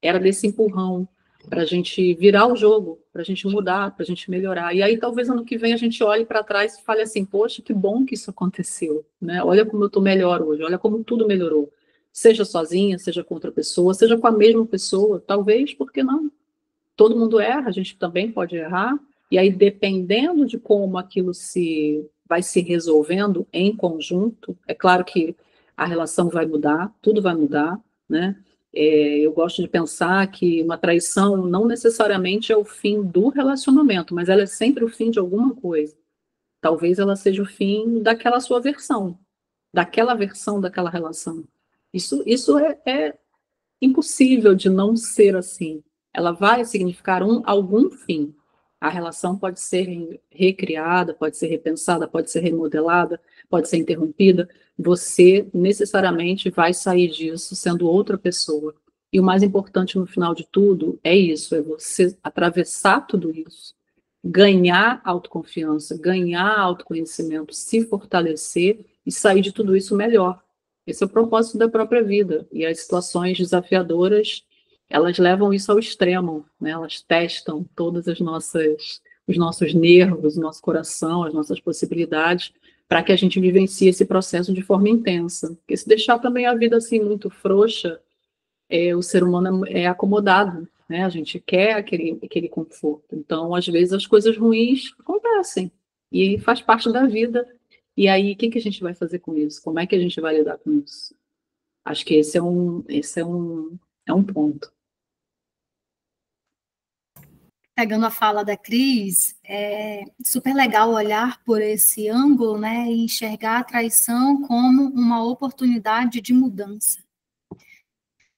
Era desse empurrão para a gente virar o jogo, para a gente mudar, para a gente melhorar. E aí talvez ano que vem a gente olhe para trás e fale assim: poxa, que bom que isso aconteceu, né? Olha como eu estou melhor hoje, olha como tudo melhorou. Seja sozinha, seja com outra pessoa, seja com a mesma pessoa, talvez, por que não? Todo mundo erra, a gente também pode errar, e aí, dependendo de como aquilo se vai se resolvendo em conjunto, é claro que a relação vai mudar, tudo vai mudar, né? Eu gosto de pensar que uma traição não necessariamente é o fim do relacionamento, mas ela é sempre o fim de alguma coisa. Talvez ela seja o fim daquela sua versão daquela relação. Isso é impossível de não ser assim. Ela vai significar algum fim. A relação pode ser recriada, pode ser repensada, pode ser remodelada, pode ser interrompida. Você necessariamente vai sair disso sendo outra pessoa. E o mais importante no final de tudo é isso, é você atravessar tudo isso, ganhar autoconfiança, ganhar autoconhecimento, se fortalecer e sair de tudo isso melhor. Esse é o propósito da própria vida. E as situações desafiadoras, elas levam isso ao extremo, né? Elas testam todas os nossos nervos, o nosso coração, as nossas possibilidades, para que a gente vivencie esse processo de forma intensa. Porque se deixar também a vida assim muito frouxa, o ser humano é acomodado, né? A gente quer aquele conforto. Então, às vezes, as coisas ruins acontecem e faz parte da vida. E aí, o que que a gente vai fazer com isso? Como é que a gente vai lidar com isso? Acho que esse é um ponto. Pegando a fala da Cris, é super legal olhar por esse ângulo, né, e enxergar a traição como uma oportunidade de mudança.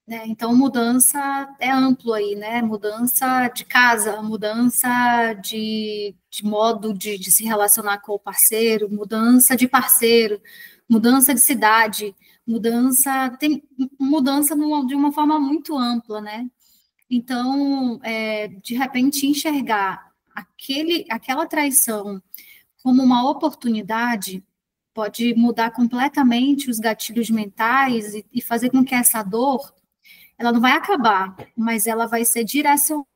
Né? Então, mudança é amplo aí, né? Mudança de casa, mudança de modo de se relacionar com o parceiro, mudança de parceiro, mudança de cidade, tem mudança de uma forma muito ampla, né? Então, de repente, enxergar aquela traição como uma oportunidade pode mudar completamente os gatilhos mentais e fazer com que essa dor ela não vai acabar, mas ela vai ser direcionada,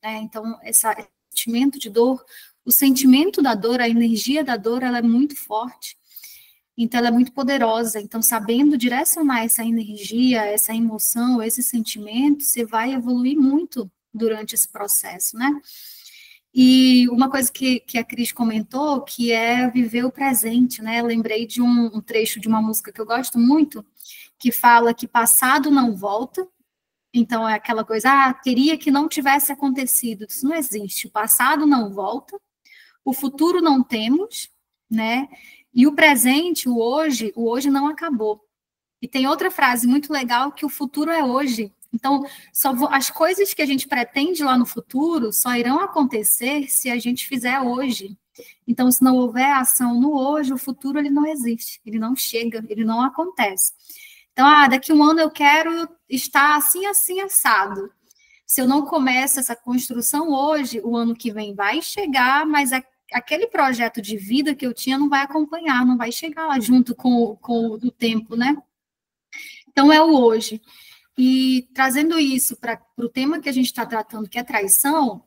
né? Então, esse sentimento de dor, o sentimento da dor, a energia da dor, ela é muito forte, então ela é muito poderosa. Então, sabendo direcionar essa energia, essa emoção, esse sentimento, você vai evoluir muito durante esse processo, né? E uma coisa que a Cris comentou, que é viver o presente, né? Eu lembrei de um trecho de uma música que eu gosto muito, que fala que passado não volta. Então, é aquela coisa, queria que não tivesse acontecido. Isso não existe. O passado não volta, o futuro não temos, né? E o presente, o hoje não acabou. E tem outra frase muito legal, que o futuro é hoje. Então, as coisas que a gente pretende lá no futuro só irão acontecer se a gente fizer hoje. Então, se não houver ação no hoje, o futuro ele não existe, ele não chega, ele não acontece. Então, daqui um ano eu quero estar assim, assim, assado. Se eu não começo essa construção hoje, o ano que vem vai chegar, mas aquele projeto de vida que eu tinha não vai acompanhar, não vai chegar lá junto com o tempo, né? Então, é o hoje. E trazendo isso para o tema que a gente está tratando, que é traição,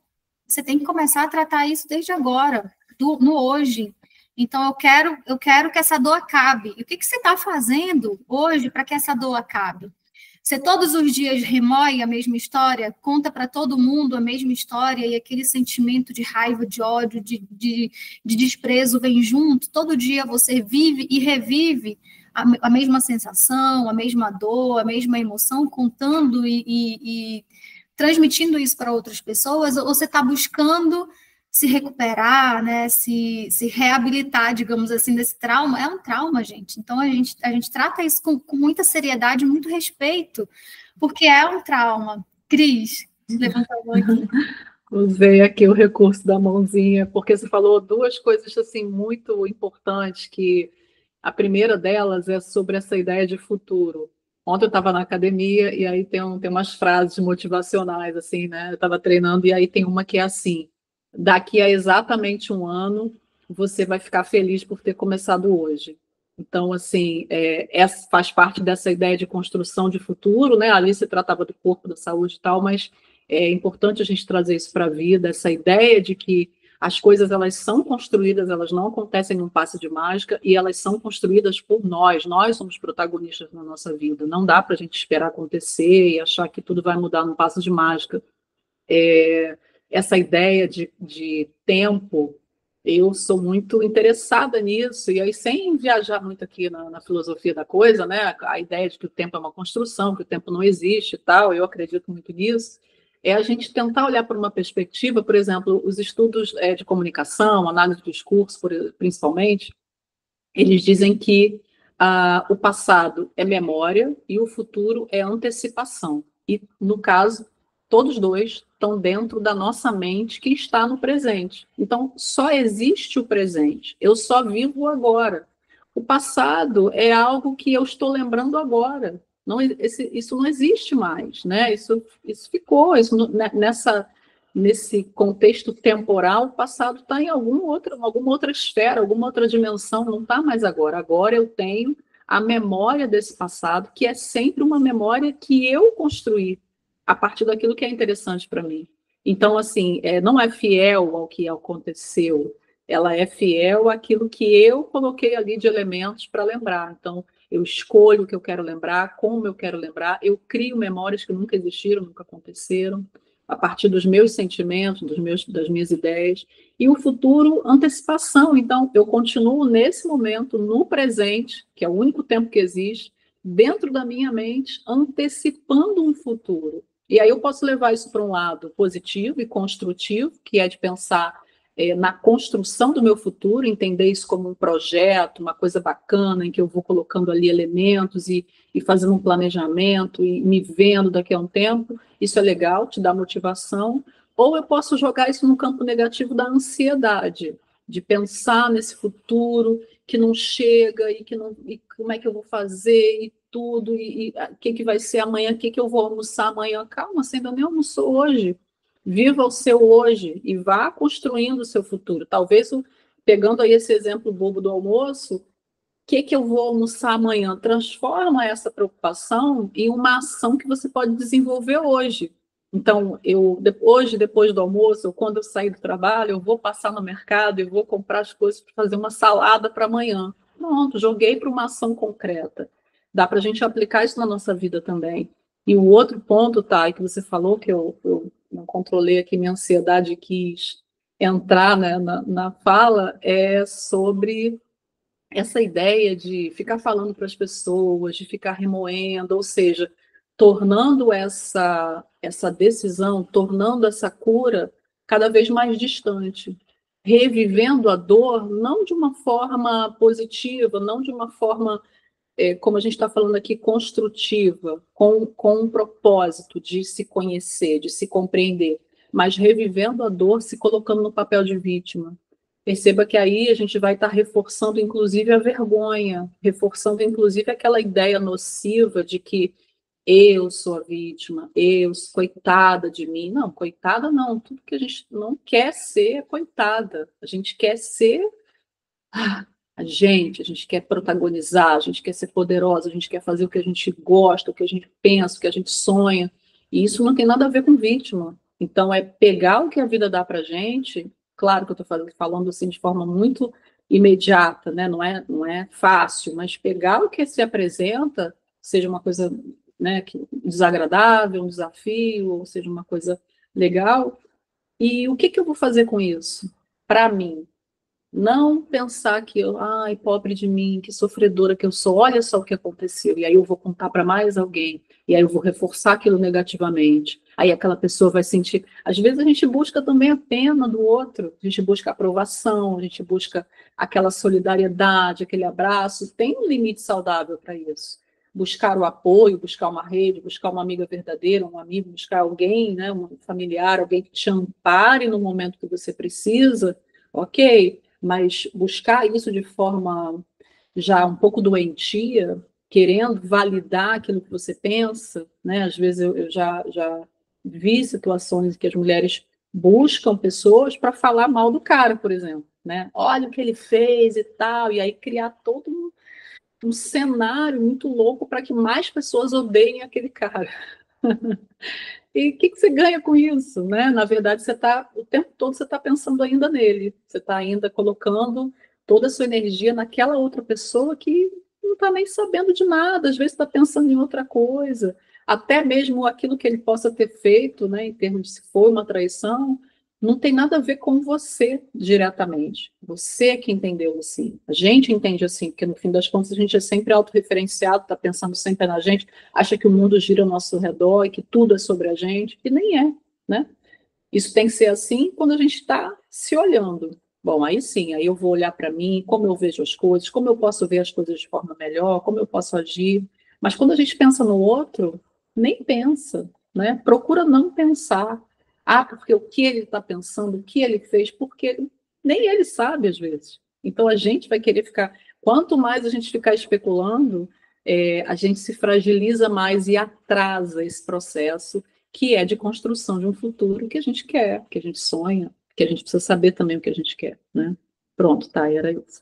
você tem que começar a tratar isso desde agora, no hoje. Então, eu quero que essa dor acabe. E o que você está fazendo hoje para que essa dor acabe? Você todos os dias remoe a mesma história, conta para todo mundo a mesma história, e aquele sentimento de raiva, de ódio, de desprezo vem junto. Todo dia você vive e revive a mesma sensação, a mesma dor, a mesma emoção, contando e transmitindo isso para outras pessoas, ou você está buscando se recuperar, né, se reabilitar, digamos assim, desse trauma. É um trauma, gente. Então, a gente trata isso com muita seriedade, muito respeito, porque é um trauma. Cris, levanta a mão aqui. Usei aqui o recurso da mãozinha, porque você falou duas coisas assim muito importantes, que a primeira delas é sobre essa ideia de futuro. Ontem eu estava na academia e aí tem umas frases motivacionais, assim, né? Eu estava treinando e aí tem uma que é assim: daqui a exatamente um ano, você vai ficar feliz por ter começado hoje. Então, assim, essa faz parte dessa ideia de construção de futuro, né? Ali se tratava do corpo, da saúde e tal, mas é importante a gente trazer isso para a vida, essa ideia de que as coisas elas são construídas, elas não acontecem num passe de mágica e elas são construídas por nós somos protagonistas na nossa vida. Não dá para a gente esperar acontecer e achar que tudo vai mudar num passe de mágica. Essa ideia de tempo, eu sou muito interessada nisso, e aí sem viajar muito aqui na filosofia da coisa, né, a ideia de que o tempo é uma construção, que o tempo não existe e tal, eu acredito muito nisso, é a gente tentar olhar por uma perspectiva, por exemplo, os estudos de comunicação, análise do discurso, principalmente, eles dizem que o passado é memória e o futuro é antecipação. E, no caso, todos dois estão dentro da nossa mente que está no presente. Então, só existe o presente. Eu só vivo agora. O passado é algo que eu estou lembrando agora. Não, isso não existe mais, né? Isso ficou, nesse contexto temporal, o passado está em alguma outra esfera, alguma outra dimensão, não está mais agora. Agora eu tenho a memória desse passado, que é sempre uma memória que eu construí a partir daquilo que é interessante para mim. Então, assim, não é fiel ao que aconteceu, ela é fiel àquilo que eu coloquei ali de elementos para lembrar. Então, eu escolho o que eu quero lembrar, como eu quero lembrar, eu crio memórias que nunca existiram, nunca aconteceram, a partir dos meus sentimentos, das minhas ideias. E o futuro, antecipação. Então, eu continuo nesse momento, no presente, que é o único tempo que existe, dentro da minha mente, antecipando um futuro. E aí eu posso levar isso para um lado positivo e construtivo, que é de pensar na construção do meu futuro, entender isso como um projeto, uma coisa bacana, em que eu vou colocando ali elementos e fazendo um planejamento e me vendo daqui a um tempo. Isso é legal, te dá motivação. Ou eu posso jogar isso no campo negativo da ansiedade, de pensar nesse futuro que não chega e como é que eu vou fazer e tudo, e o que vai ser amanhã, o que eu vou almoçar amanhã. Calma, você ainda nem almoçou hoje. Viva o seu hoje e vá construindo o seu futuro. Talvez, pegando aí esse exemplo bobo do almoço, o que eu vou almoçar amanhã? Transforma essa preocupação em uma ação que você pode desenvolver hoje. Então, hoje, depois do almoço, ou quando eu sair do trabalho, eu vou passar no mercado e vou comprar as coisas para fazer uma salada para amanhã. Pronto, joguei para uma ação concreta. Dá para a gente aplicar isso na nossa vida também. E o outro ponto, Thay, que você falou, que eu não controlei aqui minha ansiedade, quis entrar, né, na fala é sobre essa ideia de ficar falando para as pessoas, de ficar remoendo, ou seja, tornando essa decisão, tornando essa cura cada vez mais distante, revivendo a dor não de uma forma positiva, não de uma forma, como a gente está falando aqui, construtiva, com um propósito de se conhecer, de se compreender, mas revivendo a dor, se colocando no papel de vítima. Perceba que aí a gente vai estar reforçando, inclusive, a vergonha, reforçando, inclusive, aquela ideia nociva de que eu sou a vítima, coitada de mim. Não, coitada não, tudo que a gente não quer ser é coitada. A gente quer ser a gente quer protagonizar, a gente quer ser poderosa, a gente quer fazer o que a gente gosta, o que a gente pensa, o que a gente sonha. E isso não tem nada a ver com vítima. Então, é pegar o que a vida dá para a gente. Claro que eu estou falando assim de forma muito imediata, né? Não é fácil, mas pegar o que se apresenta, seja uma coisa, né, desagradável, um desafio, ou seja uma coisa legal, e o que eu vou fazer com isso? Para mim, não pensar que eu, ai, pobre de mim, que sofredora que eu sou, olha só o que aconteceu, e aí eu vou contar para mais alguém, e aí eu vou reforçar aquilo negativamente. Aí aquela pessoa vai sentir. Às vezes a gente busca também a pena do outro, a gente busca aprovação, a gente busca aquela solidariedade, aquele abraço. Tem um limite saudável para isso. Buscar o apoio, buscar uma rede, buscar uma amiga verdadeira, um amigo, buscar alguém, né, um familiar, alguém que te ampare no momento que você precisa, ok. Mas buscar isso de forma já um pouco doentia, querendo validar aquilo que você pensa, né? Às vezes eu já vi situações em que as mulheres buscam pessoas para falar mal do cara, por exemplo, né? Olha o que ele fez e tal, e aí criar todo um cenário muito louco para que mais pessoas odeiem aquele cara. E o que você ganha com isso, né? Na verdade, o tempo todo você está pensando ainda nele, você está ainda colocando toda a sua energia naquela outra pessoa que não está nem sabendo de nada, às vezes está pensando em outra coisa, até mesmo aquilo que ele possa ter feito, né, em termos de se foi uma traição, não tem nada a ver com você diretamente. Você é que entendeu assim. A gente entende assim, porque no fim das contas a gente é sempre autorreferenciado, está pensando sempre na gente, acha que o mundo gira ao nosso redor e que tudo é sobre a gente, e nem é, né? Isso tem que ser assim quando a gente está se olhando. Bom, aí sim, aí eu vou olhar para mim, como eu vejo as coisas, como eu posso ver as coisas de forma melhor, como eu posso agir. Mas quando a gente pensa no outro, nem pensa, né? Procura não pensar. Ah, porque o que ele está pensando, o que ele fez, porque nem ele sabe às vezes. Então a gente vai querer ficar. Quanto mais a gente ficar especulando, a gente se fragiliza mais e atrasa esse processo que é de construção de um futuro que a gente quer, que a gente sonha, que a gente precisa saber também o que a gente quer, né? Pronto, tá, era isso.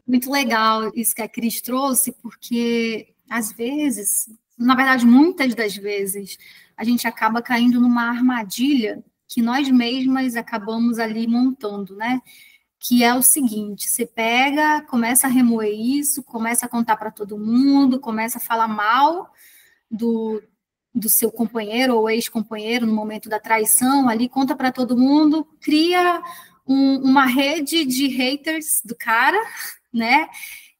Muito legal isso que a Cris trouxe, porque às vezes, na verdade, muitas das vezes, a gente acaba caindo numa armadilha que nós mesmas acabamos ali montando, né? Que é o seguinte: você pega, começa a remoer isso, começa a contar para todo mundo, começa a falar mal do seu companheiro ou ex-companheiro no momento da traição, ali conta para todo mundo, cria uma rede de haters do cara, né?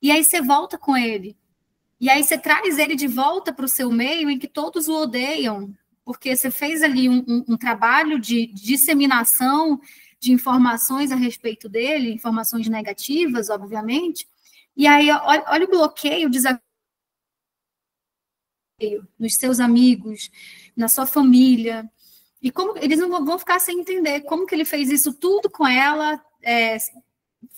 E aí você volta com ele. E aí você traz ele de volta para o seu meio em que todos o odeiam, porque você fez ali um trabalho de disseminação de informações a respeito dele, informações negativas, obviamente, e aí olha o bloqueio, o desafio nos seus amigos, na sua família, e como eles não vão ficar sem entender como que ele fez isso tudo com ela,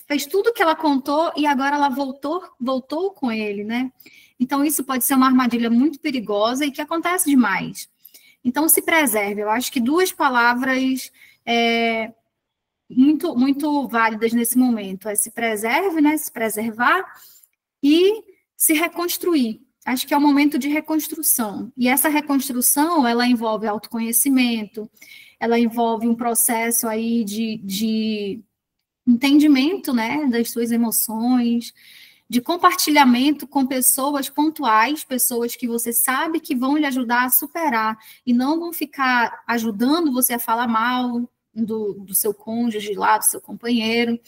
fez tudo que ela contou e agora ela voltou com ele, né? Então isso pode ser uma armadilha muito perigosa e que acontece demais. Então se preserve. Eu acho que duas palavras muito, muito válidas nesse momento é se preserve, né? Se preservar e se reconstruir. Acho que é o momento de reconstrução. E essa reconstrução, ela envolve autoconhecimento, ela envolve um processo aí de entendimento, né, das suas emoções, de compartilhamento com pessoas pontuais, pessoas que você sabe que vão lhe ajudar a superar e não vão ficar ajudando você a falar mal do seu cônjuge lá, do seu companheiro,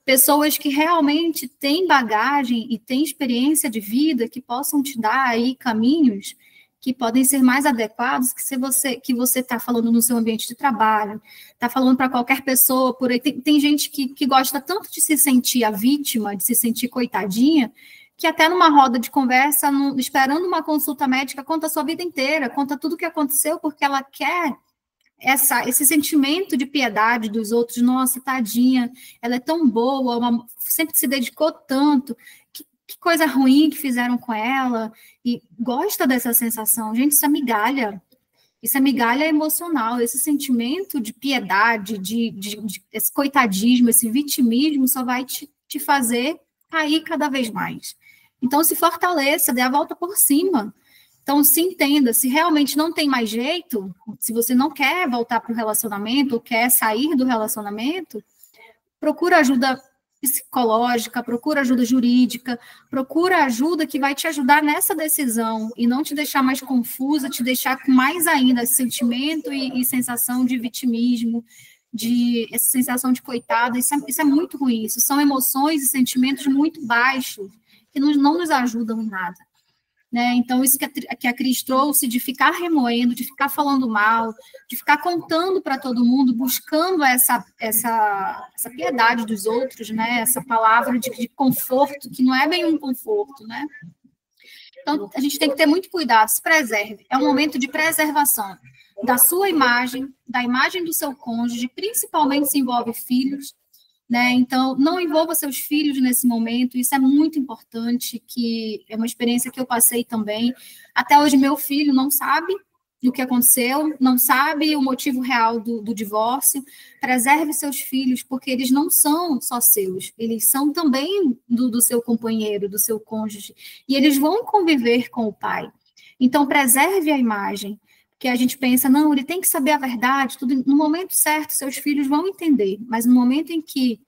pessoas que realmente têm bagagem e têm experiência de vida que possam te dar aí caminhos que podem ser mais adequados que você está falando no seu ambiente de trabalho, está falando para qualquer pessoa por aí. Tem gente que gosta tanto de se sentir a vítima, de se sentir coitadinha, que até numa roda de conversa, esperando uma consulta médica, conta a sua vida inteira, conta tudo o que aconteceu, porque ela quer esse sentimento de piedade dos outros. Nossa, tadinha, ela é tão boa, sempre se dedicou tanto, que coisa ruim que fizeram com ela, e gosta dessa sensação. Gente, isso é migalha emocional, esse sentimento de piedade, esse coitadismo, esse vitimismo só vai te fazer cair cada vez mais. Então, se fortaleça, dê a volta por cima. Então, se entenda, se realmente não tem mais jeito, se você não quer voltar para o relacionamento, ou quer sair do relacionamento, procura ajuda psicológica, procura ajuda jurídica, procura ajuda que vai te ajudar nessa decisão e não te deixar mais confusa, te deixar com mais ainda esse sentimento e sensação de vitimismo, essa sensação de coitada. Isso é muito ruim. Isso são emoções e sentimentos muito baixos que não nos ajudam em nada. Né? Então, isso que a Cris trouxe, de ficar remoendo, de ficar falando mal, de ficar contando para todo mundo, buscando essa piedade dos outros, né? Essa palavra de conforto, que não é bem um conforto, né? Então, a gente tem que ter muito cuidado, se preserve. É um momento de preservação da sua imagem, da imagem do seu cônjuge, principalmente se envolve filhos, né? Então, não envolva seus filhos nesse momento, isso é muito importante, que é uma experiência que eu passei também. Até hoje, meu filho não sabe o que aconteceu, não sabe o motivo real do divórcio. Preserve seus filhos, porque eles não são só seus, eles são também do seu companheiro, do seu cônjuge, e eles vão conviver com o pai. Então, preserve a imagem, que a gente pensa, não, ele tem que saber a verdade, tudo no momento certo, seus filhos vão entender, mas no momento em que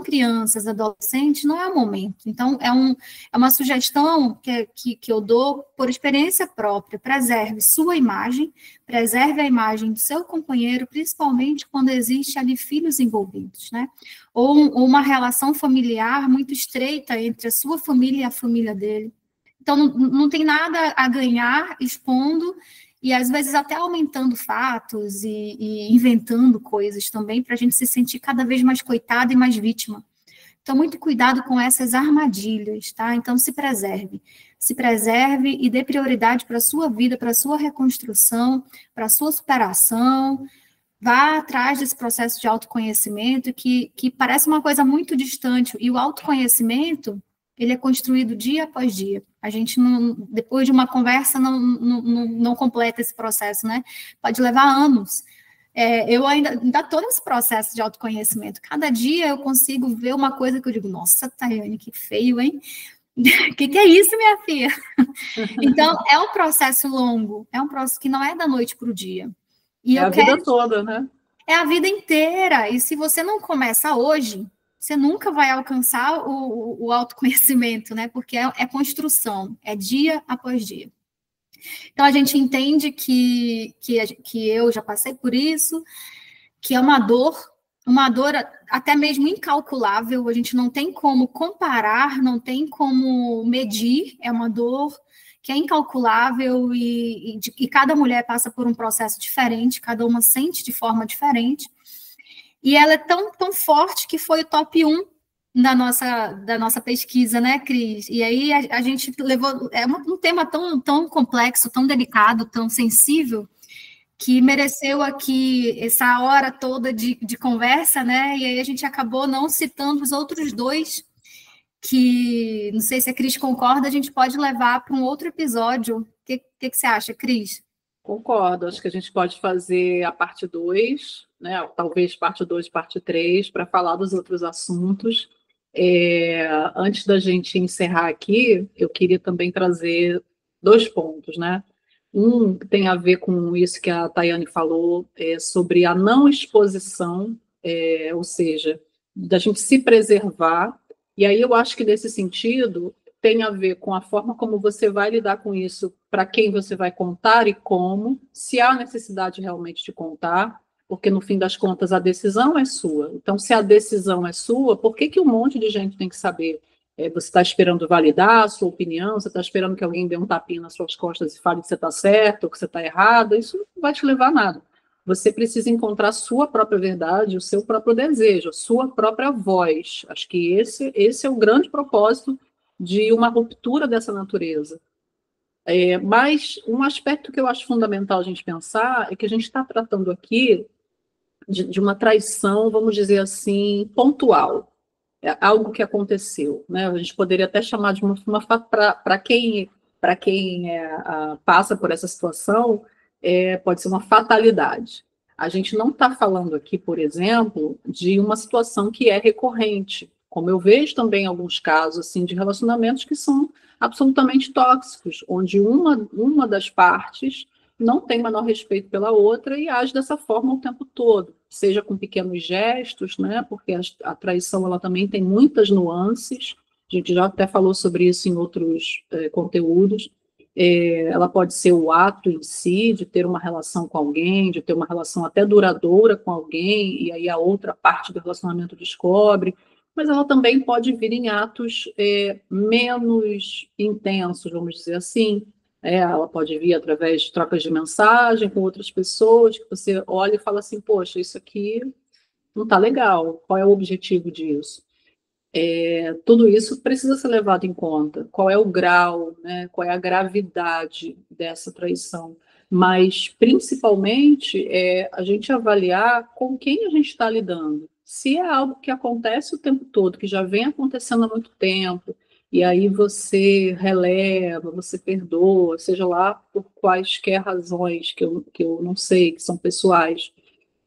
crianças, adolescentes, não é o momento. Então, é uma sugestão que eu dou por experiência própria. Preserve sua imagem, preserve a imagem do seu companheiro, principalmente quando existe ali filhos envolvidos, né? Ou uma relação familiar muito estreita entre a sua família e a família dele. Então, não tem nada a ganhar expondo e, às vezes, até aumentando fatos e inventando coisas também, para a gente se sentir cada vez mais coitada e mais vítima. Então, muito cuidado com essas armadilhas, tá? Então, se preserve e dê prioridade para a sua vida, para a sua reconstrução, para a sua superação. Vá atrás desse processo de autoconhecimento, que parece uma coisa muito distante, e o autoconhecimento, ele é construído dia após dia. A gente, depois de uma conversa, não completa esse processo, né? Pode levar anos. Eu ainda estou nesse processo de autoconhecimento. Cada dia eu consigo ver uma coisa que eu digo, nossa, Tayane, que feio, hein? O que é isso, minha filha? Então, é um processo longo, é um processo que não é da noite para o dia. E a vida toda, né? É a vida inteira. E se você não começa hoje, você nunca vai alcançar o autoconhecimento, né? Porque é construção, é dia após dia. Então, a gente entende que eu já passei por isso, que é uma dor até mesmo incalculável, a gente não tem como comparar, não tem como medir, é uma dor que é incalculável e cada mulher passa por um processo diferente, cada uma sente de forma diferente, e ela é tão, tão forte que foi o top 1 da nossa pesquisa, né, Cris? E aí a gente levou, um tema tão, tão complexo, tão delicado, tão sensível, que mereceu aqui essa hora toda de conversa, né? E aí a gente acabou não citando os outros dois, que não sei se a Cris concorda, a gente pode levar para um outro episódio. O que você acha, Cris? Concordo, acho que a gente pode fazer a parte 2, né? Talvez parte 2, parte 3, para falar dos outros assuntos. Antes da gente encerrar aqui, eu queria também trazer 2 pontos, né? Um tem a ver com isso que a Tayane falou, sobre a não exposição, ou seja, da gente se preservar. E aí eu acho que nesse sentido tem a ver com a forma como você vai lidar com isso, para quem você vai contar e como, se há necessidade realmente de contar, porque no fim das contas a decisão é sua. Então, se a decisão é sua, por que que um monte de gente tem que saber? Você está esperando validar a sua opinião, você está esperando que alguém dê um tapinha nas suas costas e fale que você está certo ou que você está errado, isso não vai te levar a nada. Você precisa encontrar a sua própria verdade, o seu próprio desejo, a sua própria voz. Acho que esse é o grande propósito de uma ruptura dessa natureza. Mas um aspecto que eu acho fundamental a gente pensar é que a gente está tratando aqui de uma traição, vamos dizer assim, pontual. É algo que aconteceu, né? A gente poderia até chamar de uma para quem passa por essa situação, pode ser uma fatalidade. A gente não está falando aqui, por exemplo, de uma situação que é recorrente, como eu vejo também alguns casos assim de relacionamentos que são absolutamente tóxicos, onde uma das partes não tem menor respeito pela outra e age dessa forma o tempo todo, seja com pequenos gestos, né? Porque a traição ela também tem muitas nuances. A gente já até falou sobre isso em outros conteúdos. Ela pode ser o ato em si de ter uma relação com alguém, de ter uma relação até duradoura com alguém, e aí a outra parte do relacionamento descobre, mas ela também pode vir em atos menos intensos, vamos dizer assim. Ela pode vir através de trocas de mensagem com outras pessoas, que você olha e fala assim, poxa, isso aqui não está legal, qual é o objetivo disso? Tudo isso precisa ser levado em conta, qual é o grau, né, qual é a gravidade dessa traição, mas principalmente a gente avaliar com quem a gente está lidando. Se é algo que acontece o tempo todo, que já vem acontecendo há muito tempo, e aí você releva, você perdoa, seja lá por quaisquer razões que eu não sei, que são pessoais,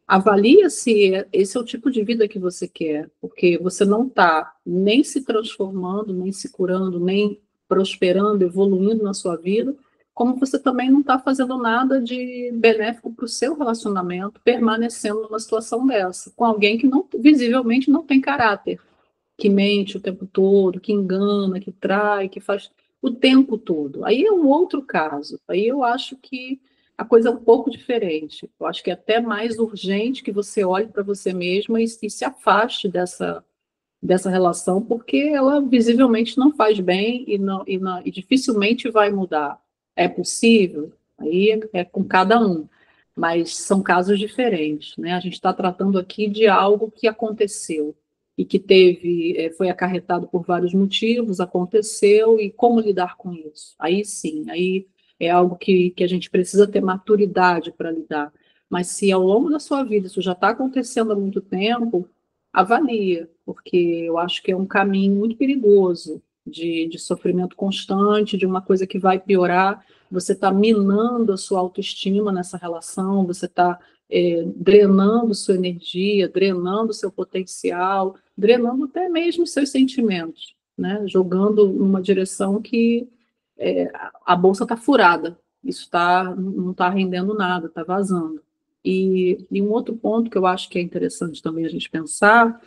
avalia se esse é o tipo de vida que você quer, porque você não está nem se transformando, nem se curando, nem prosperando, evoluindo na sua vida, como você também não está fazendo nada de benéfico para o seu relacionamento, permanecendo numa situação dessa, com alguém que visivelmente não tem caráter, que mente o tempo todo, que engana, que trai, que faz o tempo todo. Aí é um outro caso. Aí eu acho que a coisa é um pouco diferente. Eu acho que é até mais urgente que você olhe para você mesma e se afaste dessa relação, porque ela visivelmente não faz bem e dificilmente vai mudar. É possível? Aí é com cada um. Mas são casos diferentes, né? A gente está tratando aqui de algo que aconteceu e que foi acarretado por vários motivos, aconteceu, e como lidar com isso? Aí sim, aí é algo que a gente precisa ter maturidade para lidar. Mas se ao longo da sua vida isso já está acontecendo há muito tempo, avalia, porque eu acho que é um caminho muito perigoso de sofrimento constante, de uma coisa que vai piorar. Você está minando a sua autoestima nessa relação, você está drenando sua energia, drenando seu potencial, drenando até mesmo seus sentimentos, né? Jogando numa direção que a bolsa está furada, não está rendendo nada, está vazando. E um outro ponto que eu acho que é interessante também a gente pensar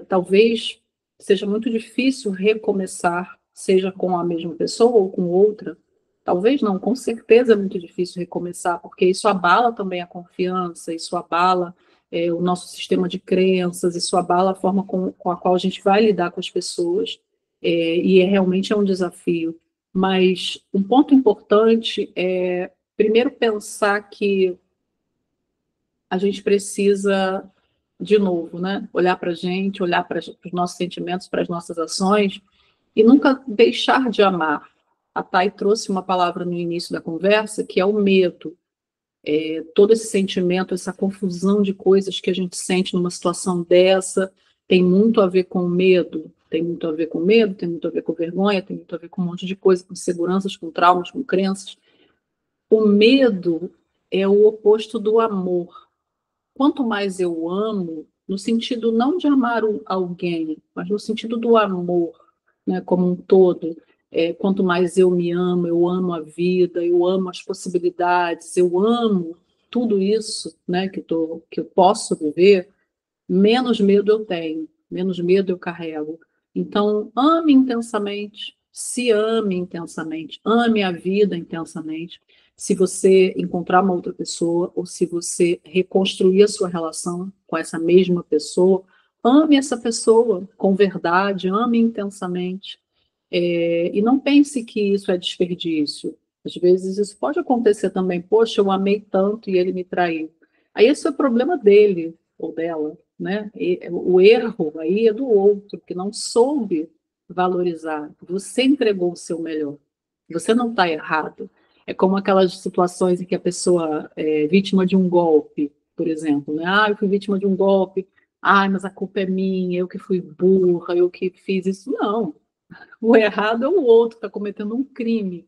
talvez seja muito difícil recomeçar, seja com a mesma pessoa ou com outra. Talvez não, com certeza é muito difícil recomeçar, porque isso abala também a confiança, isso abala o nosso sistema de crenças, isso abala a forma com a qual a gente vai lidar com as pessoas, e realmente é um desafio. Mas um ponto importante é, primeiro, pensar que a gente precisa, de novo, né, olhar para a gente, olhar para os nossos sentimentos, para as nossas ações, e nunca deixar de amar. A Thay trouxe uma palavra no início da conversa, que é o medo. Todo esse sentimento, essa confusão de coisas que a gente sente numa situação dessa, tem muito a ver com medo, tem muito a ver com medo, tem muito a ver com vergonha, tem muito a ver com um monte de coisa, com inseguranças, com traumas, com crenças. O medo é o oposto do amor. Quanto mais eu amo, no sentido não de amar alguém, mas no sentido do amor, né, como um todo, quanto mais eu amo a vida, eu amo as possibilidades, eu amo tudo isso, né, que eu posso viver, menos medo eu tenho, menos medo eu carrego. Então, ame intensamente, se ame intensamente, ame a vida intensamente. se você encontrar uma outra pessoa ou se você reconstruir a sua relação com essa mesma pessoa, ame essa pessoa com verdade, ame intensamente. E não pense que isso é desperdício. Às vezes isso pode acontecer também. Poxa, eu amei tanto e ele me traiu. Aí esse é o problema dele ou dela, né? O erro aí é do outro, que não soube valorizar. Você entregou o seu melhor. Você não está errado. É como aquelas situações em que a pessoa é vítima de um golpe, por exemplo, né? Ah, eu fui vítima de um golpe. Ah, mas a culpa é minha, eu que fui burra, eu que fiz isso. Não. O errado é o outro que está cometendo um crime.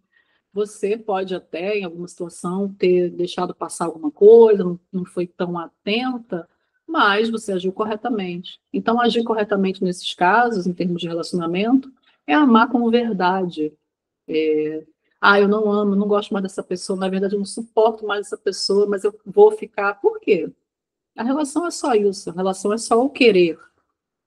Você pode até, em alguma situação, ter deixado passar alguma coisa, não foi tão atenta, mas você agiu corretamente. Então, agir corretamente nesses casos, em termos de relacionamento, é amar como verdade. Eu não amo, não gosto mais dessa pessoa, na verdade eu não suporto mais essa pessoa, mas eu vou ficar. Por quê? A relação é só isso, a relação é só o querer.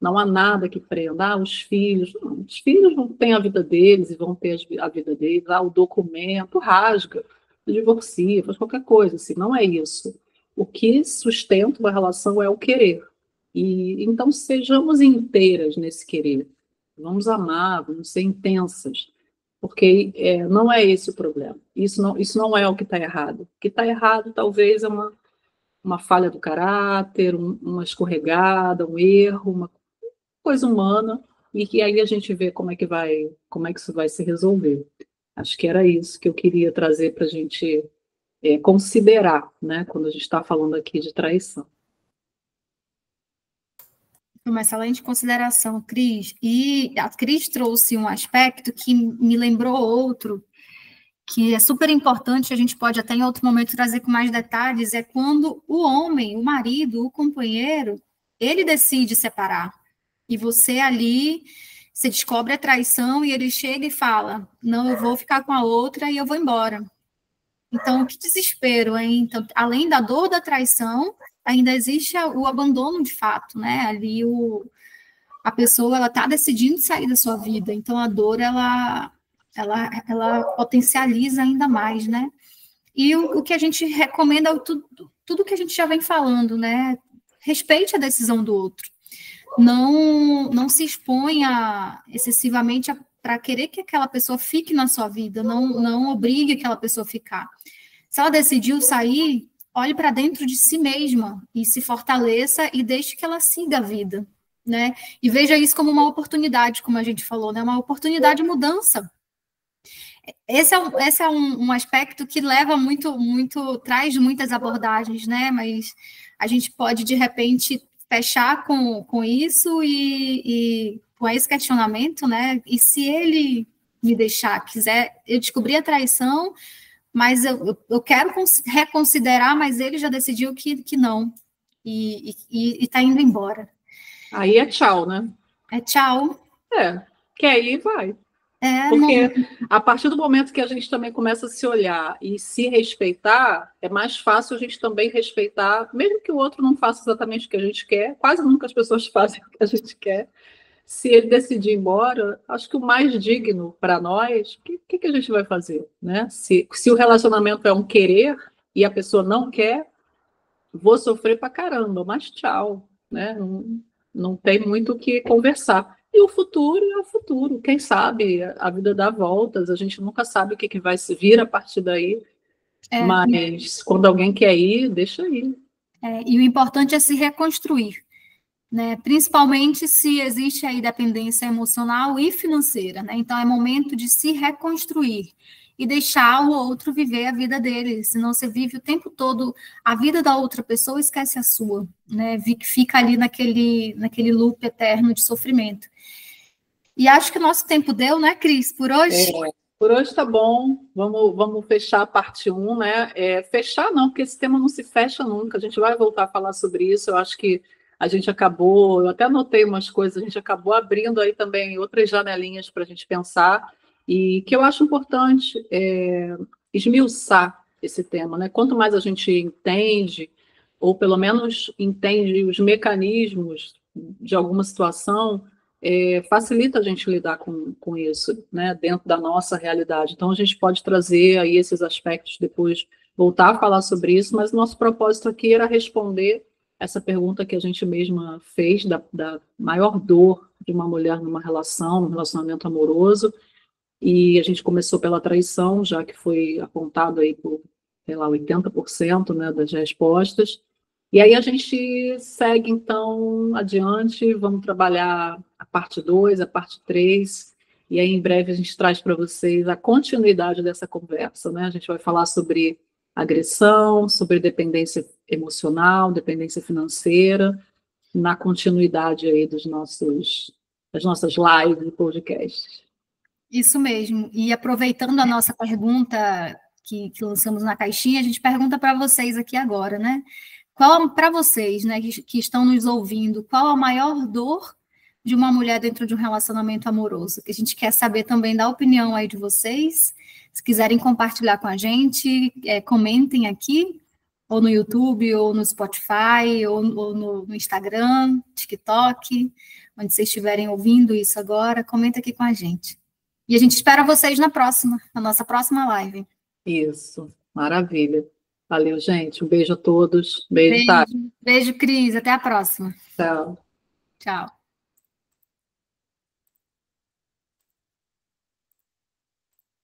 Não há nada que prenda. Os filhos. Não, os filhos vão ter a vida deles e vão ter a vida deles. O documento, rasga, divorcia, faz qualquer coisa. Assim, não é isso. O que sustenta uma relação é o querer. E então sejamos inteiras nesse querer. Vamos amar, vamos ser intensas. Porque não é esse o problema. Isso não é o que está errado. O que está errado talvez é uma falha do caráter, uma escorregada, um erro, uma coisa humana, e que aí a gente vê como é que isso vai se resolver. Acho que era isso que eu queria trazer para a gente considerar, né, quando a gente está falando aqui de traição. Uma excelente consideração, Cris. E a Cris trouxe um aspecto que me lembrou outro, que é super importante, a gente pode até em outro momento trazer com mais detalhes, é quando o homem, o marido, o companheiro, ele decide separar. E você ali, você descobre a traição e ele chega e fala, não, eu vou ficar com a outra e eu vou embora. Então, que desespero, hein? Então, além da dor da traição, ainda existe o abandono de fato, né? Ali a pessoa, ela está decidindo sair da sua vida. Então, a dor, ela potencializa ainda mais, né? E o que a gente recomenda é tudo que a gente já vem falando, né? Respeite a decisão do outro. Não se exponha excessivamente para querer que aquela pessoa fique na sua vida, não obrigue aquela pessoa a ficar. Se ela decidiu sair, olhe para dentro de si mesma e se fortaleça e deixe que ela siga a vida, né? E veja isso como uma oportunidade, como a gente falou, né? Uma oportunidade de mudança. Esse é um aspecto que leva traz muitas abordagens, né? Mas a gente pode, de repente, fechar com isso e com esse questionamento, né? E se ele me deixar, quiser, eu descobri a traição, mas eu quero reconsiderar, mas ele já decidiu que não, e está indo embora. Aí é tchau, né? É tchau. Quer ir, vai. Porque a partir do momento que a gente também começa a se olhar e se respeitar, é mais fácil a gente também respeitar, mesmo que o outro não faça exatamente o que a gente quer, quase nunca as pessoas fazem o que a gente quer. Se ele decidir ir embora, acho que o mais digno para nós, o que a gente vai fazer? Né? Se o relacionamento é um querer e a pessoa não quer, vou sofrer pra caramba, mas tchau. Né? Não tem muito o que conversar. E o futuro é o futuro. Quem sabe a vida dá voltas, a gente nunca sabe o que vai se vir a partir daí. Mas quando alguém quer ir, deixa ir. E o importante é se reconstruir, né? Principalmente se existe aí dependência emocional e financeira, né? Então é momento de se reconstruir e deixar o outro viver a vida dele, senão você vive o tempo todo a vida da outra pessoa e esquece a sua, né? Fica ali naquele loop eterno de sofrimento. E acho que o nosso tempo deu, né, Cris, por hoje? Por hoje tá bom, vamos fechar a parte 1, né? Fechar não, porque esse tema não se fecha nunca, a gente vai voltar a falar sobre isso, eu acho que a gente acabou, eu até anotei umas coisas, a gente acabou abrindo aí também outras janelinhas para a gente pensar, e que eu acho importante esmiuçar esse tema, né? Quanto mais a gente entende, ou pelo menos entende os mecanismos de alguma situação, facilita a gente lidar com isso, né, dentro da nossa realidade. Então, a gente pode trazer aí esses aspectos depois, voltar a falar sobre isso, mas nosso propósito aqui era responder essa pergunta que a gente mesma fez, da maior dor de uma mulher numa relação, num relacionamento amoroso, e a gente começou pela traição, já que foi apontado aí por, sei lá, 80%, né, das respostas. E aí a gente segue, então, adiante, vamos trabalhar a parte 2, a parte 3, e aí em breve a gente traz para vocês a continuidade dessa conversa, né? A gente vai falar sobre agressão, sobre dependência emocional, dependência financeira, na continuidade aí das nossas lives e podcasts. Isso mesmo. E aproveitando a nossa pergunta que lançamos na caixinha, a gente pergunta para vocês aqui agora, né? Qual, para vocês, né, que estão nos ouvindo, qual a maior dor de uma mulher dentro de um relacionamento amoroso? Que a gente quer saber também da opinião aí de vocês. Se quiserem compartilhar com a gente, comentem aqui, ou no YouTube, ou no Spotify, ou no Instagram, TikTok, onde vocês estiverem ouvindo isso agora, comenta aqui com a gente. E a gente espera vocês na nossa próxima live. Isso, maravilha. Valeu, gente. Um beijo a todos. Beijo, Tati. Beijo, Cris. Até a próxima. Tchau. Tchau.